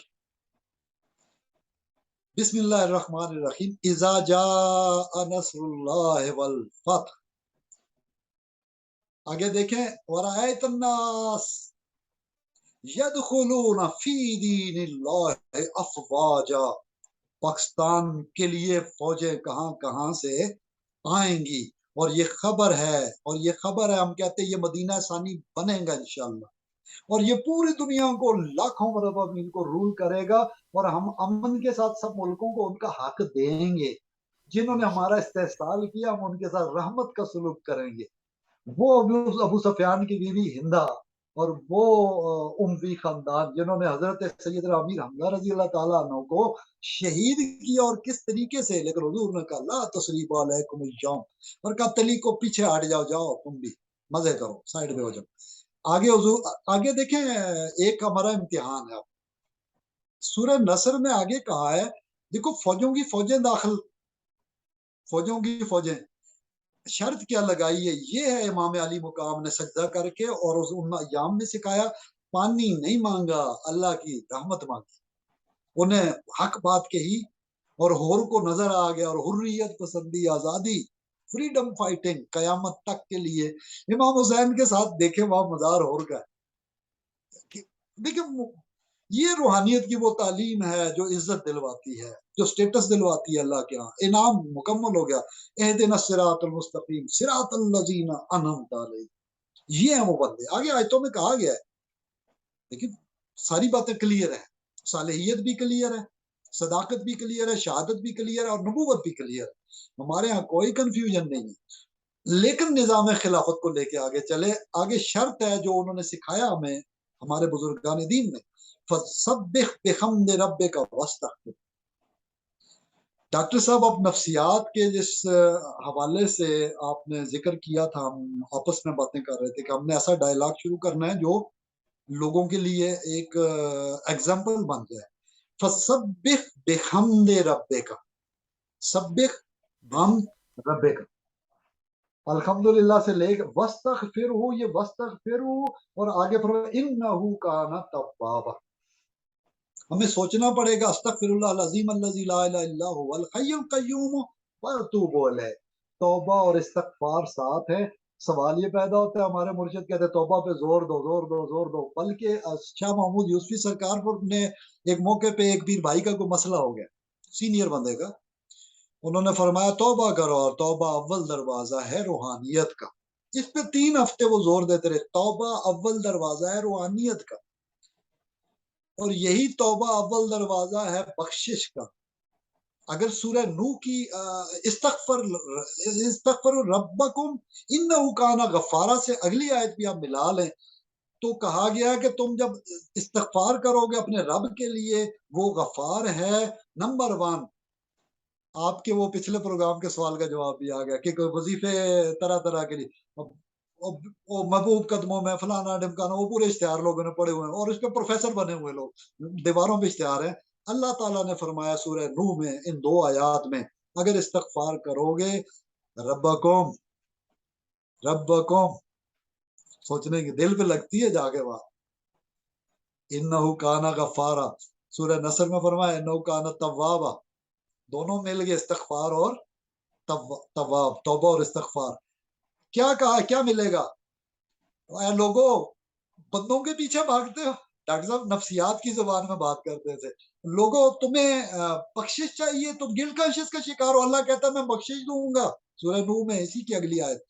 بسم اللہ الرحمن الرحیم، اذا جاء نصر اللہ والفتح، آگے دیکھیں، ورأیت الناس یدخلون فی دین اللہ افواجا، پاکستان کے لیے فوجیں کہاں کہاں سے آئیں گی، اور یہ خبر ہے، ہم کہتے ہیں یہ مدینہ ثانی بنے گا انشاءاللہ، اور یہ پوری دنیا کو لاکھوں مربع میل کو رول کرے گا، اور ہم امن کے ساتھ سب ملکوں کو ان کا حق دیں گے، جنہوں نے ہمارا استحصال کیا ہم ان کے ساتھ رحمت کا سلوک کریں گے۔ وہ ابو سفیان کی بیوی ہندا اور وہ اموی خاندان جنہوں نے حضرت سیدنا امیر حمزہ رضی اللہ تعالیٰ عنہ کو شہید کیا، اور کس طریقے سے، لیکن حضور نے کہا لا تثریب علیکم اليوم، اور کہا تلی کو پیچھے ہٹ جاؤ، جاؤ تم بھی مزے کرو، سائڈ پہ ہو جاؤ۔ آگے حضور، آگے دیکھیں ایک ہمارا امتحان ہے، سورہ نصر میں آگے کہا ہے دیکھو فوجوں کی فوجیں شرط کیا لگائی ہے، یہ ہے امام علی مقام نے سجدہ کر کے اور ان ایام میں سکھایا، پانی نہیں مانگا، اللہ کی رحمت مانگی، انہیں حق بات کہی اور ہور کو نظر آ گیا، اور حریت پسندی، آزادی، فریڈم فائٹنگ قیامت تک کے لیے۔ امام حسین کے ساتھ دیکھیں وہاں مزار ہور کا ہے، دیکھیں یہ روحانیت کی وہ تعلیم ہے جو عزت دلواتی ہے، جو سٹیٹس دلواتی ہے اللہ کے ہاں، انعام مکمل ہو گیا، اہدنا الصراط المستقیم صراط الذین انعمت علیہم، یہ ہیں وہ بندے۔ آگے آیتوں میں کہا گیا ہے، لیکن ساری باتیں کلیئر ہیں، صالحیت بھی کلیئر ہے، صداقت بھی کلیئر ہے، شہادت بھی کلیئر ہے، اور نبوت بھی کلیئر ہے، ہمارے ہاں کوئی کنفیوژن نہیں ہے۔ لیکن نظام خلافت کو لے کے آگے چلے، آگے شرط ہے جو انہوں نے سکھایا ہمیں ہمارے بزرگان دین نے، فَسَبِّحْ بِحَمْدِ رَبِّكَ وَاسْتَغْفِرْ۔ ڈاکٹر صاحب آپ نفسیات کے جس حوالے سے آپ نے ذکر کیا تھا، ہم آپس میں باتیں کر رہے تھے کہ ہم نے ایسا ڈائلاگ شروع کرنا ہے جو لوگوں کے لیے ایک ایگزامپل بن جائے۔ فَسَبِّحْ بِحَمْدِ رَبِّكَ، سبح ہم رب کا، الحمدللہ سے لے کے وَاسْتَغْفِرْهُ، یہ وَاسْتَغْفِرْهُ اور آگے فرمایا إِنَّهُ كَانَ تَوَّابًا۔ ہمیں سوچنا پڑے گا، استغفر اللہ العظیم الذی لا الہ الا هو الحی القیوم واتوب الیہ، توبہ اور استغفار ساتھ ہے۔ سوال یہ پیدا ہوتا ہے، ہمارے مرشد کہتے ہیں توبہ پہ زور دو زور دو زور دو، بلکہ شاہ محمود یوسفی سرکار پر نے ایک موقع پہ ایک پیر بھائی کا کوئی مسئلہ ہو گیا، سینئر بندے کا، انہوں نے فرمایا توبہ کرو، اور توبہ اول دروازہ ہے روحانیت کا۔ اس پہ 3 ہفتے وہ زور دیتے رہے، توبہ اول دروازہ ہے روحانیت کا، اور یہی توبہ اول دروازہ ہے بخشش کا۔ اگر سورہ نوح کی استغفر ربکم انہ کان غفارا سے اگلی آیت بھی آپ ملا لیں تو کہا گیا کہ تم جب استغفار کرو گے اپنے رب کے لیے، وہ غفار ہے۔ نمبر 1، آپ کے وہ پچھلے پروگرام کے سوال کا جواب بھی آ گیا کہ وظیفے طرح طرح کے لیے محبوب قدموں میں فلانا ڈمکانا، وہ پورے اشتہار لوگوں نے پڑے ہوئے ہیں، اور اس پہ پروفیسر بنے ہوئے لوگ، دیواروں پہ اشتہار ہیں۔ اللہ تعالیٰ نے فرمایا سورہ نوح میں ان 2 آیات میں، اگر استغفار کرو گے ربکم سوچنے کی دل پہ لگتی ہے جا کے بات، انہ کان غفارا، سورہ نصر میں فرمایا انہ کان توابا، دونوں مل گئے، استغفار اور تواب، توبہ اور استغفار۔ کیا کہا، کیا ملے گا؟ اے لوگو بندوں کے پیچھے بھاگتے ہو، ڈاکٹر صاحب نفسیات کی زبان میں بات کرتے تھے، لوگو تمہیں بخشش چاہیے، تم گلٹ کانشیس کا شکار ہو، اللہ کہتا ہے میں بخشش دوں گا، سورہ نوح میں اسی کی اگلی آیت،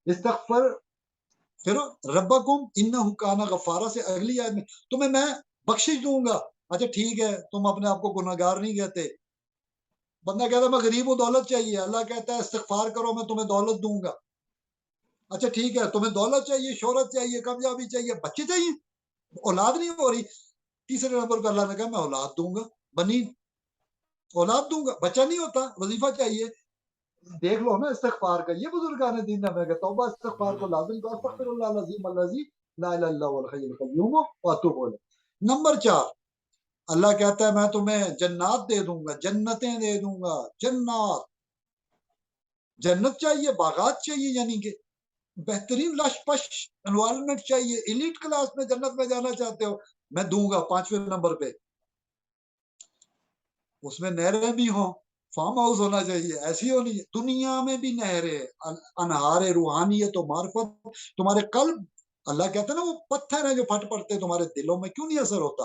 استغفر پھر ربکم انہ کان غفارا سے اگلی آیت میں تمہیں میں بخشش دوں گا۔ اچھا ٹھیک ہے، تم اپنے آپ کو گناہگار نہیں کہتے، بندہ کہتا ہے میں غریب ہوں دولت چاہیے، اللہ کہتا ہے استغفار کرو میں تمہیں دولت دوں گا۔ اچھا ٹھیک ہے، تمہیں دولت چاہیے، شہرت چاہیے، کامیابی چاہیے، بچے چاہیے، اولاد نہیں ہو رہی، تیسرے نمبر پر اللہ نے کہا میں اولاد دوں گا، بنی اولاد دوں گا، بچہ نہیں ہوتا، وظیفہ چاہیے۔ دیکھ لو نا استغفار کا، یہ بزرگان دین نے ہمیں کہ توبہ استغفار کو لازم کرو، استغفر اللہ العظیم الذی لا الہ الا هو الحی القیوم واتوب الیہ۔ نمبر 4، اللہ کہتا ہے میں تمہیں جنات دے دوں گا، جنتیں دے دوں گا، جنات، جنت چاہیے، باغات چاہیے، یعنی کہ بہترین لش پش انوائرمنٹ چاہیے، ایلیٹ کلاس میں جنت میں جانا چاہتے ہو، میں دوں گا 5ویں نمبر پہ۔ اس میں نہریں بھی ہوں، فارم ہاؤس ہونا چاہیے، ایسی ہونی ہے، دنیا میں بھی نہریں، انہار روحانیت و معرفت، تمہارے قلب، اللہ کہتا ہے نا وہ پتھر ہیں جو پھٹ پڑتے تمہارے دلوں میں کیوں نہیں اثر ہوتا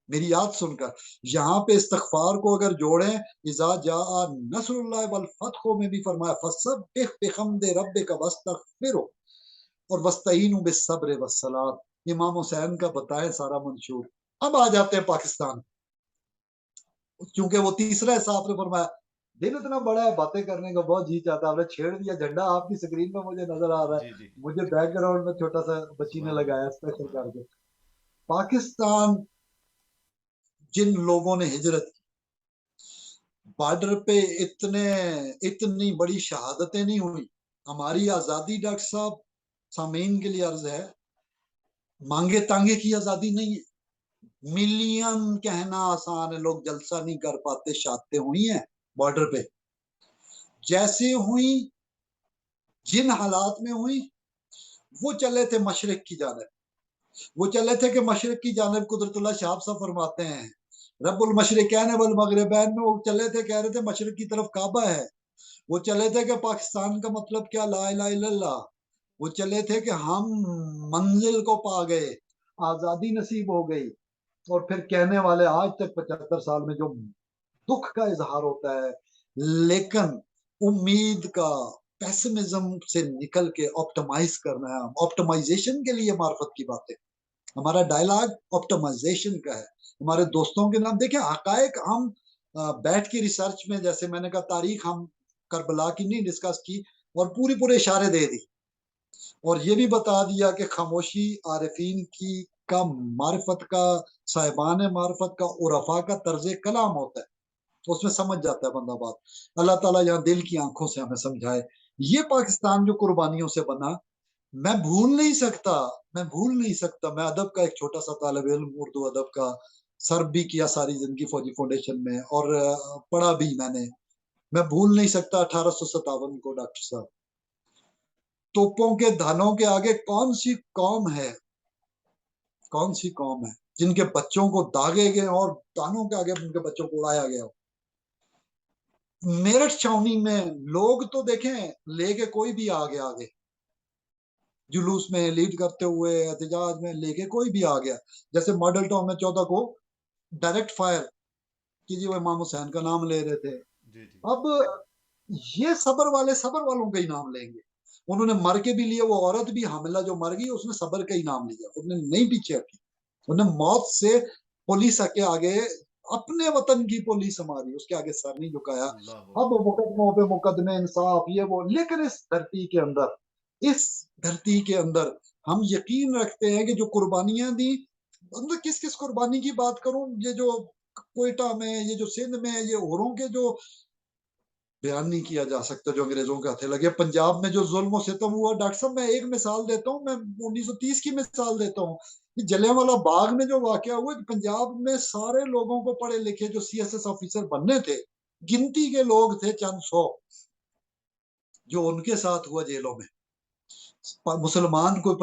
میری یاد سن کر۔ یہاں پہ استغفار کو اگر جوڑیں، اذا جاء نصر اللہ والفتح میں بھی فرمایا فسبح بحمد ربک واستغفرہ، اور وستعینوا بالصبر والصلاۃ، امام حسین کا بتائیں سارا منشور۔ اب آ جاتے ہیں پاکستان، چونکہ وہ تیسرا حصہ آپ نے فرمایا، دن اتنا بڑا ہے باتیں کرنے کا بہت جی چاہتا ہے، آپ نے چھیڑ دیا، جھنڈا آپ کی سکرین میں مجھے نظر آ رہا ہے، جی جی مجھے بیک گراؤنڈ میں چھوٹا سا بچی نے سبحان لگایا اللہ اسپیشل سبحان کر اللہ۔ کے۔ پاکستان جن لوگوں نے ہجرت کی، بارڈر پہ اتنی بڑی شہادتیں نہیں ہوئی، ہماری آزادی ڈاکٹر صاحب سامعین کے لیے عرض ہے، مانگے تانگے کی آزادی نہیں ہے، ملین کہنا آسان ہے، لوگ جلسہ نہیں کر پاتے، شہادتیں ہوئی ہیں بارڈر پہ، جیسے ہوئی، جن حالات میں ہوئی، وہ چلے تھے مشرق کی جانب، وہ چلے تھے کہ مشرق کی جانب قدرت اللہ شہاب صاحب فرماتے ہیں رب المشرقین والمغربین میں، وہ چلے تھے کہہ رہے تھے مشرق کی طرف کعبہ ہے، وہ چلے تھے کہ پاکستان کا مطلب کیا، لا الہ الا اللہ، وہ چلے تھے کہ ہم منزل کو پا گئے، آزادی نصیب ہو گئی، اور پھر کہنے والے آج تک 75 سال میں جو دکھ کا اظہار ہوتا ہے، لیکن امید کا، پیسمزم سے نکل کے آپٹمائز کرنا ہے، آپٹمائزیشن کے لیے معرفت کی باتیں، ہمارا ڈائلاگ آپٹمائزیشن کا ہے، ہمارے دوستوں کے نام دیکھیں، حقائق ہم بیٹھ کے ریسرچ میں، جیسے میں نے کہا تاریخ ہم کربلا کی نہیں ڈسکس کی، اور پورے اشارے دے دی، اور یہ بھی بتا دیا کہ خاموشی عارفین کی کا، معرفت کا، صاحبان معرفت کا، عرفا کا طرز کلام ہوتا ہے، تو اس میں سمجھ جاتا ہے بندہ بات۔ اللہ تعالیٰ یہاں دل کی آنکھوں سے ہمیں سمجھائے۔ یہ پاکستان جو قربانیوں سے بنا، میں بھول نہیں سکتا، میں ادب کا ایک چھوٹا سا طالب علم، اردو ادب کا، سرب بھی کیا ساری زندگی فوجی فاؤنڈیشن میں، اور پڑھا بھی میں بھول نہیں سکتا 1857 کو، ڈاکٹر صاحب، توپوں کے دھنوں کے آگے کون سی قوم ہے جن کے بچوں کو داغے گئے اور دانوں کے آگے ان کے بچوں کو اڑایا گیا ہو۔ میرٹھ چھاونی میں لوگ تو دیکھیں لے کے کوئی بھی آگے جلوس میں لیڈ کرتے ہوئے، احتجاج میں لے کے کوئی بھی آ گیا، جیسے ماڈل ٹاؤن میں 14 کو ڈائریکٹ فائر کی، وہ امام حسین کا نام لے رہے تھے۔ جی جی اب یہ صبر والوں کا ہی نام لیں گے، انہوں نے مر کے بھی لیا، وہ عورت بھی حاملہ جو مر گئی اس نے صبر کا ہی نام لیا، انہوں نے نہیں پیچھے ہٹی، انہوں نے موت سے پولیس کے آگے، اپنے وطن کی پولیس ہماری، اس کے آگے سر نہیں جھکایا۔ اللہ اب اکبر۔ مقدموں پہ مقدمے، انصاف، یہ وہ، لیکن اس دھرتی کے اندر ہم یقین رکھتے ہیں کہ جو قربانیاں دی، کس قربانی کی بات کروں، یہ جو کوئٹہ میں، یہ جو سندھ میں، یہ اوروں کے جو بیان نہیں کیا جا سکتا، جو انگریزوں کے ہاتھے لگے، پنجاب میں جو ظلم و ستم ہوا، ڈاکٹر صاحب میں ایک مثال دیتا ہوں، میں 1930 کی مثال دیتا ہوں، جلیانوالہ باغ میں جو واقعہ ہوا، پنجاب میں سارے لوگوں کو پڑھے لکھے جو CSS آفیسر بننے تھے، گنتی کے لوگ تھے چند سو، جو ان کے ساتھ ہوا جیلوں میں، مسلمان کو اس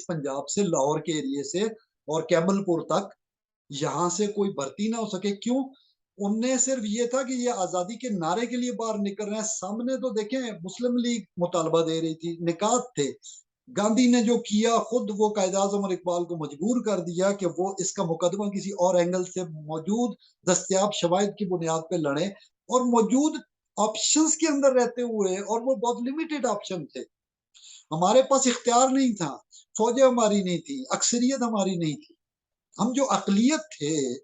پنجاب سے لاہور کے ایریے سے اور کیمل پور تک، یہاں سے کوئی بھرتی نہ ہو سکے، کیوں؟ ان نے صرف یہ تھا کہ یہ آزادی کے نعرے کے لیے باہر نکل رہے ہیں، سامنے تو دیکھیں مسلم لیگ مطالبہ دے رہی تھی، نکات تھے، گاندھی نے جو کیا، خود وہ قائد اعظم اور اقبال کو مجبور کر دیا کہ وہ اس کا مقدمہ کسی اور اینگل سے موجود دستیاب شواہد کی بنیاد پہ لڑیں، اور موجود آپشنز کے اندر رہتے ہوئے، اور وہ بہت لمیٹڈ آپشن تھے، ہمارے پاس اختیار نہیں تھا، فوجیں ہماری نہیں تھی، اکثریت ہماری نہیں تھی، ہم جو اقلیت تھے،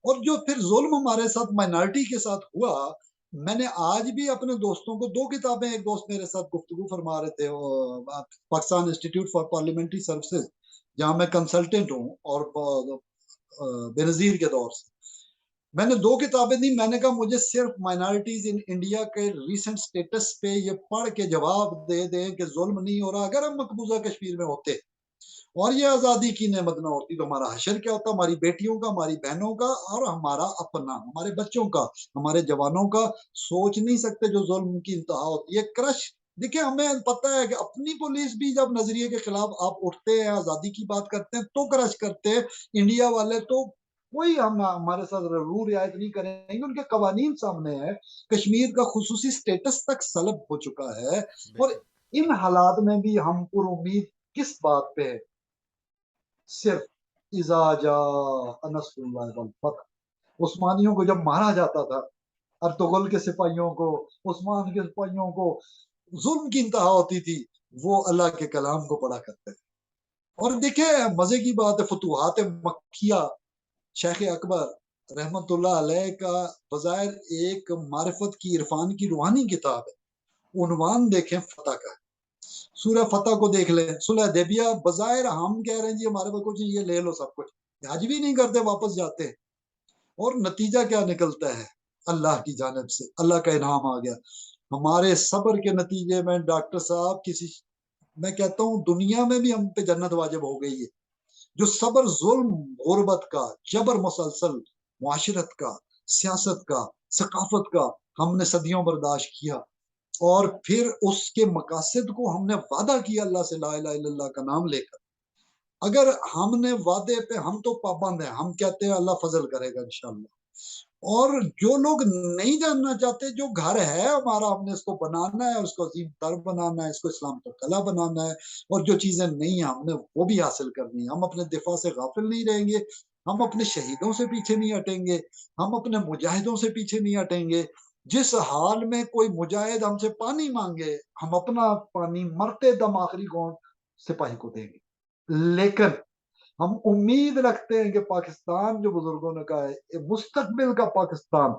اور جو پھر ظلم ہمارے ساتھ مائنارٹی کے ساتھ ہوا۔ میں نے آج بھی اپنے دوستوں کو 2 کتابیں، ایک دوست میرے ساتھ گفتگو فرما رہے تھے، Pakistan institute for parliamentary services, جہاں میں کنسلٹنٹ ہوں، اور بے نظیر کے دور سے میں نے 2 کتابیں دی، میں نے کہا مجھے صرف مائنارٹیز ان انڈیا کے ریسنٹ سٹیٹس پہ یہ پڑھ کے جواب دے دیں کہ ظلم نہیں ہو رہا، اگر ہم مقبوضہ کشمیر میں ہوتے اور یہ آزادی کی نعمت نہ ہوتی تو ہمارا حشر کیا ہوتا، ہماری بیٹیوں کا، ہماری بہنوں کا، اور ہمارا اپنا، ہمارے بچوں کا، ہمارے جوانوں کا۔ سوچ نہیں سکتے جو ظلم کی انتہا ہوتی ہے، کرش۔ دیکھیں ہمیں پتہ ہے کہ اپنی پولیس بھی جب نظریے کے خلاف آپ اٹھتے ہیں، آزادی کی بات کرتے ہیں تو کرش کرتے ہیں، انڈیا والے تو کوئی ہمارے ساتھ رو رعایت نہیں کریں گے، ان کے قوانین سامنے ہے، کشمیر کا خصوصی سٹیٹس تک سلب ہو چکا ہے، بے اور شک۔ ان حالات میں بھی ہم پر امید کس بات پہ ہے؟ صرف اذا جاء نصر اللہ والفتح، عثمانیوں کو جب مارا جاتا تھا، ارطغرل کے سپاہیوں کو، عثمان کے سپاہیوں کو، ظلم کی انتہا ہوتی تھی، وہ اللہ کے کلام کو پڑھا کرتے تھے۔ اور دیکھیں مزے کی بات ہے، فتوحات مکیہ، شیخ اکبر رحمت اللہ علیہ کا بظاہر ایک معرفت کی، عرفان کی روحانی کتاب ہے، عنوان دیکھیں فتح کا، سورہ فتح کو دیکھ لیں، صلح حدیبیہ، بظاہر ہم کہہ رہے ہیں جی ہمارے پاس کچھ نہیں، یہ لے لو سب کچھ، حج بھی نہیں کرتے، واپس جاتے، اور نتیجہ کیا نکلتا ہے؟ اللہ کی جانب سے اللہ کا انعام آ گیا، ہمارے صبر کے نتیجے میں ڈاکٹر صاحب، میں کہتا ہوں دنیا میں بھی ہم پہ جنت واجب ہو گئی ہے، جو صبر ظلم غربت کا جبر مسلسل معاشرت کا سیاست کا ثقافت کا ہم نے صدیوں برداشت کیا، اور پھر اس کے مقاصد کو ہم نے وعدہ کیا اللہ سے لا الہ الا اللہ کا نام لے کر. اگر ہم نے وعدے پہ ہم تو پابند ہیں، ہم کہتے ہیں اللہ فضل کرے گا انشاءاللہ. اور جو لوگ نہیں جاننا چاہتے، جو گھر ہے ہمارا ہم نے اس کو بنانا ہے، اس کو عظیم تر بنانا ہے، اس کو اسلام کا قلعہ بنانا ہے، اور جو چیزیں نہیں ہیں ہم نے وہ بھی حاصل کرنی ہے. ہم اپنے دفاع سے غافل نہیں رہیں گے، ہم اپنے شہیدوں سے پیچھے نہیں ہٹیں گے، ہم اپنے مجاہدوں سے پیچھے نہیں ہٹیں گے. جس حال میں کوئی مجاہد ہم سے پانی مانگے، ہم اپنا پانی مرتے دم آخری گھونٹ سپاہی کو دیں گے. لیکن ہم امید رکھتے ہیں کہ پاکستان، جو بزرگوں نے کہا ہے مستقبل کا پاکستان،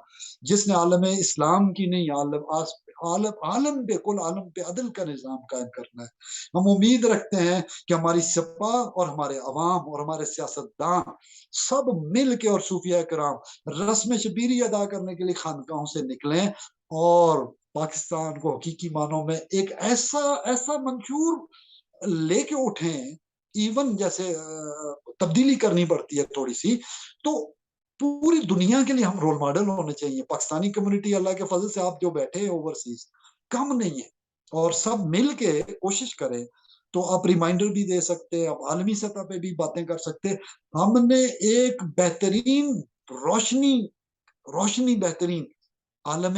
جس نے عالم اسلام کی نہیں عالم پہ کل عالم پہ عدل کا نظام قائم کرنا ہے. ہم امید رکھتے ہیں کہ ہماری سپاہ اور ہمارے عوام اور ہمارے سیاستدان سب مل کے، اور صوفیاء کرام رسم شبیری ادا کرنے کے لیے خانقاہوں سے نکلیں اور پاکستان کو حقیقی معنوں میں ایک ایسا منشور لے کے اٹھیں. ایون جیسے تبدیلی کرنی پڑتی ہے تھوڑی سی، تو پوری دنیا کے لیے ہم رول ماڈل ہونے چاہیے. پاکستانی کمیونٹی اللہ کے فضل سے آپ جو بیٹھے ہیں اوورسیز کم نہیں ہے، اور سب مل کے کوشش کریں تو آپ ریمائنڈر بھی دے سکتے ہیں، آپ عالمی سطح پہ بھی باتیں کر سکتے. ہم نے ایک بہترین روشنی بہترین عالم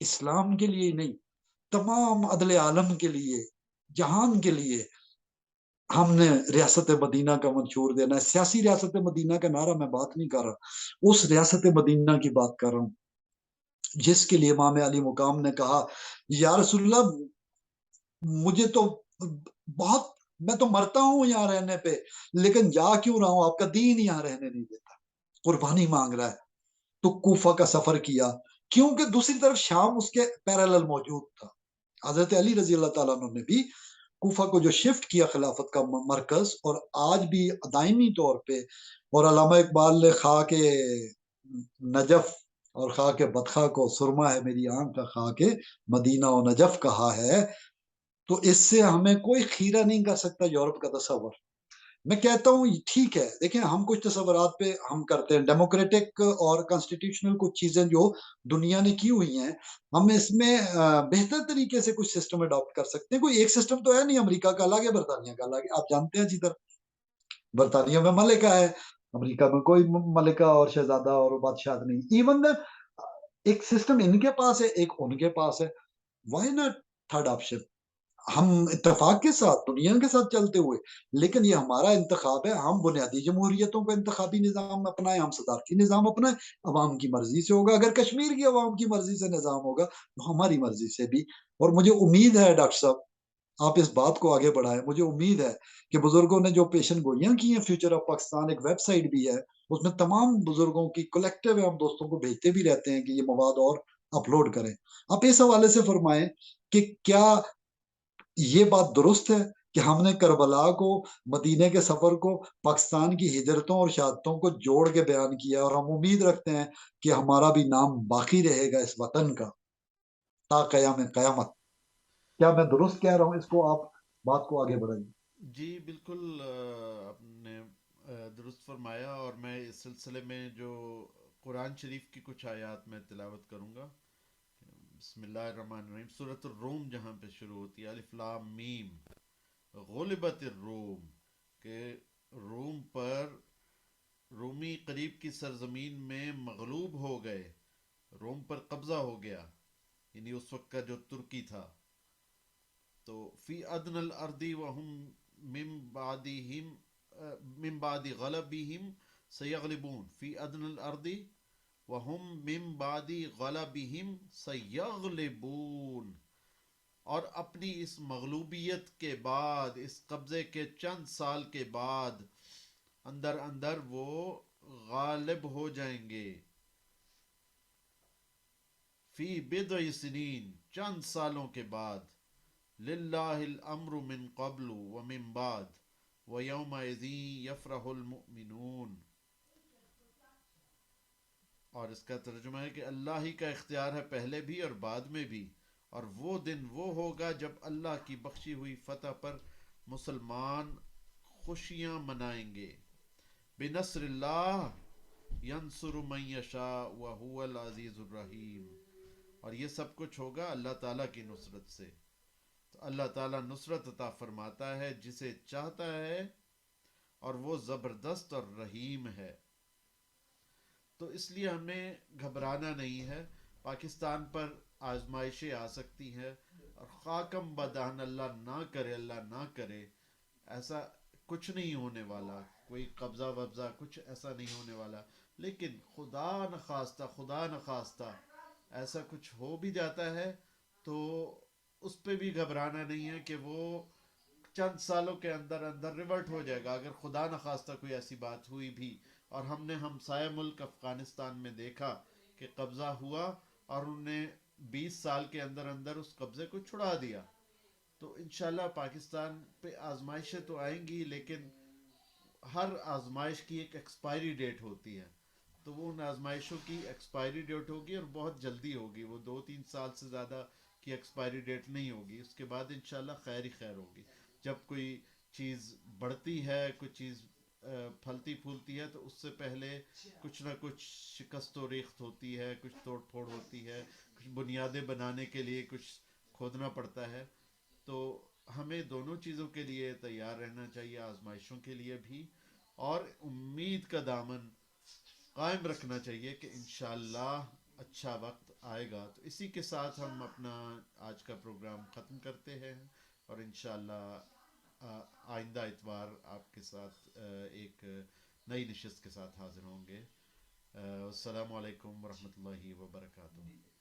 اسلام کے لیے نہیں، تمام عدل عالم کے لیے، جہان کے لیے ہم نے ریاست مدینہ کا منشور دینا ہے. سیاسی ریاست مدینہ کا نعرہ میں بات نہیں کر رہا، اس ریاست مدینہ کی بات کر رہا ہوں جس کے لیے امام علی مقام نے کہا یا رسول اللہ مجھے تو بہت، میں تو مرتا ہوں یہاں رہنے پہ، لیکن جا کیوں رہا ہوں، آپ کا دین یہاں رہنے نہیں دیتا. قربانی مانگ رہا ہے. تو کوفہ کا سفر کیا، کیونکہ دوسری طرف شام اس کے پیرالل موجود تھا. حضرت علی رضی اللہ تعالیٰ عنہ نے بھی کوفہ کو جو شفٹ کیا خلافت کا مرکز، اور آج بھی دائمی طور پہ، اور علامہ اقبال نے خاک نجف اور خاک بدخا کو سرما ہے میری آنکھ کا خاک مدینہ و نجف کہا ہے. تو اس سے ہمیں کوئی خیرہ نہیں کر سکتا یورپ کا تصور. میں کہتا ہوں ٹھیک ہے، دیکھیں ہم کچھ تصورات پہ ہم کرتے ہیں، ڈیموکریٹک اور کانسٹیٹیوشنل کچھ چیزیں جو دنیا نے کی ہوئی ہیں، ہم اس میں بہتر طریقے سے کچھ سسٹم اڈاپٹ کر سکتے ہیں. کوئی ایک سسٹم تو ہے نہیں، امریکہ کا الگ ہے، برطانیہ کا الگ ہے، آپ جانتے ہیں جدھر برطانیہ میں ملکہ ہے، امریکہ میں کوئی ملکہ اور شہزادہ اور بادشاہ نہیں. ایون ایک سسٹم ان کے پاس ہے، ایک ان کے پاس ہے. Why not third option? ہم اتفاق کے ساتھ دنیا کے ساتھ چلتے ہوئے، لیکن یہ ہمارا انتخاب ہے. ہم بنیادی جمہوریتوں کا انتخابی نظام اپنائیں، ہم صدارتی نظام اپنائیں، عوام کی مرضی سے ہوگا. اگر کشمیر کی عوام کی مرضی سے نظام ہوگا تو ہماری مرضی سے بھی. اور مجھے امید ہے ڈاکٹر صاحب آپ اس بات کو آگے بڑھائیں. مجھے امید ہے کہ بزرگوں نے جو پیشن گوئیاں کی ہیں، فیوچر آف پاکستان ایک ویب سائٹ بھی ہے، اس میں تمام بزرگوں کی کلیکٹیو ہے، ہم دوستوں کو بھیجتے بھی رہتے ہیں کہ یہ مواد اور اپلوڈ کریں. آپ اس حوالے سے فرمائیں کہ کیا یہ بات درست ہے کہ ہم نے کربلا کو، مدینے کے سفر کو، پاکستان کی ہجرتوں اور شہادتوں کو جوڑ کے بیان کیا، اور ہم امید رکھتے ہیں کہ ہمارا بھی نام باقی رہے گا اس وطن کا تا قیام قیامت. کیا میں درست کہہ رہا ہوں؟ اس کو آپ بات کو آگے بڑھائیں. جی بالکل آپ نے درست فرمایا. اور میں اس سلسلے میں جو قرآن شریف کی کچھ آیات میں تلاوت کروں گا. بسم اللہ الرحمن الرحیم. سورۃ الروم جہاں پہ شروع ہوتی ہے، الف لام میم، غلبت الروم، کہ روم پر، رومی قریب کی سرزمین میں مغلوب ہو گئے، روم پر قبضہ ہو گیا، یعنی اس وقت کا جو ترکی تھا. تو فی ادن الارض وهم من بعدهم من بعد غلبهم سیغلبون، فی ادن الارض وهم من بعد غلبهم سیغلبون، اور اپنی اس مغلوبیت کے بعد، اس قبضے کے چند سال کے بعد اندر اندر وہ غالب ہو جائیں گے. فی بضع سنین، چند سالوں کے بعد. للہ الامر من قبل ومن بعد ویومئذ یفرح المؤمنون. اور اس کا ترجمہ ہے کہ اللہ ہی کا اختیار ہے پہلے بھی اور بعد میں بھی، اور وہ دن وہ ہوگا جب اللہ کی بخشی ہوئی فتح پر مسلمان خوشیاں منائیں گے. بنصر اللہ ینصر من یشاء وہو العزیز الرحیم. اور یہ سب کچھ ہوگا اللہ تعالیٰ کی نصرت سے. تو اللہ تعالیٰ نصرت عطا فرماتا ہے جسے چاہتا ہے، اور وہ زبردست اور رحیم ہے. تو اس لیے ہمیں گھبرانا نہیں ہے. پاکستان پر آزمائشیں آ سکتی ہیں، اور خاکم بدہن، اللہ نہ کرے، اللہ نہ کرے، ایسا کچھ نہیں ہونے والا، کوئی قبضہ وبضہ کچھ ایسا نہیں ہونے والا. لیکن خدا نخواستہ، خدا نخواستہ ایسا کچھ ہو بھی جاتا ہے تو اس پہ بھی گھبرانا نہیں ہے کہ وہ چند سالوں کے اندر اندر ریورٹ ہو جائے گا. اگر خدا نخواستہ کوئی ایسی بات ہوئی بھی، اور ہم نے ہمسایہ ملک افغانستان میں دیکھا کہ قبضہ ہوا اور انہوں نے 20 سال کے اندر اندر اس قبضے کو چھڑا دیا، تو انشاءاللہ پاکستان پہ آزمائشیں تو آئیں گی، لیکن ہر آزمائش کی ایک ایکسپائری ڈیٹ ہوتی ہے. تو وہ ان آزمائشوں کی ایکسپائری ڈیٹ ہوگی، اور بہت جلدی ہوگی. وہ 2-3 سال سے زیادہ کی ایکسپائری ڈیٹ نہیں ہوگی. اس کے بعد انشاءاللہ خیر ہی خیر ہوگی. جب کوئی چیز بڑھتی ہے، کوئی چیز پھلتی پھولتی ہے، تو اس سے پہلے کچھ نہ کچھ شکست و ریخت ہوتی ہے، کچھ توڑ پھوڑ ہوتی ہے، کچھ بنیادیں بنانے کے لیے کچھ کھودنا پڑتا ہے. تو ہمیں دونوں چیزوں کے لیے تیار رہنا چاہیے، آزمائشوں کے لیے بھی، اور امید کا دامن قائم رکھنا چاہیے کہ انشاءاللہ اچھا وقت آئے گا. تو اسی کے ساتھ ہم اپنا آج کا پروگرام ختم کرتے ہیں، اور انشاءاللہ آئندہ اتوار آپ کے ساتھ ایک نئی نشست کے ساتھ حاضر ہوں گے. السلام علیکم ورحمۃ اللہ وبرکاتہ.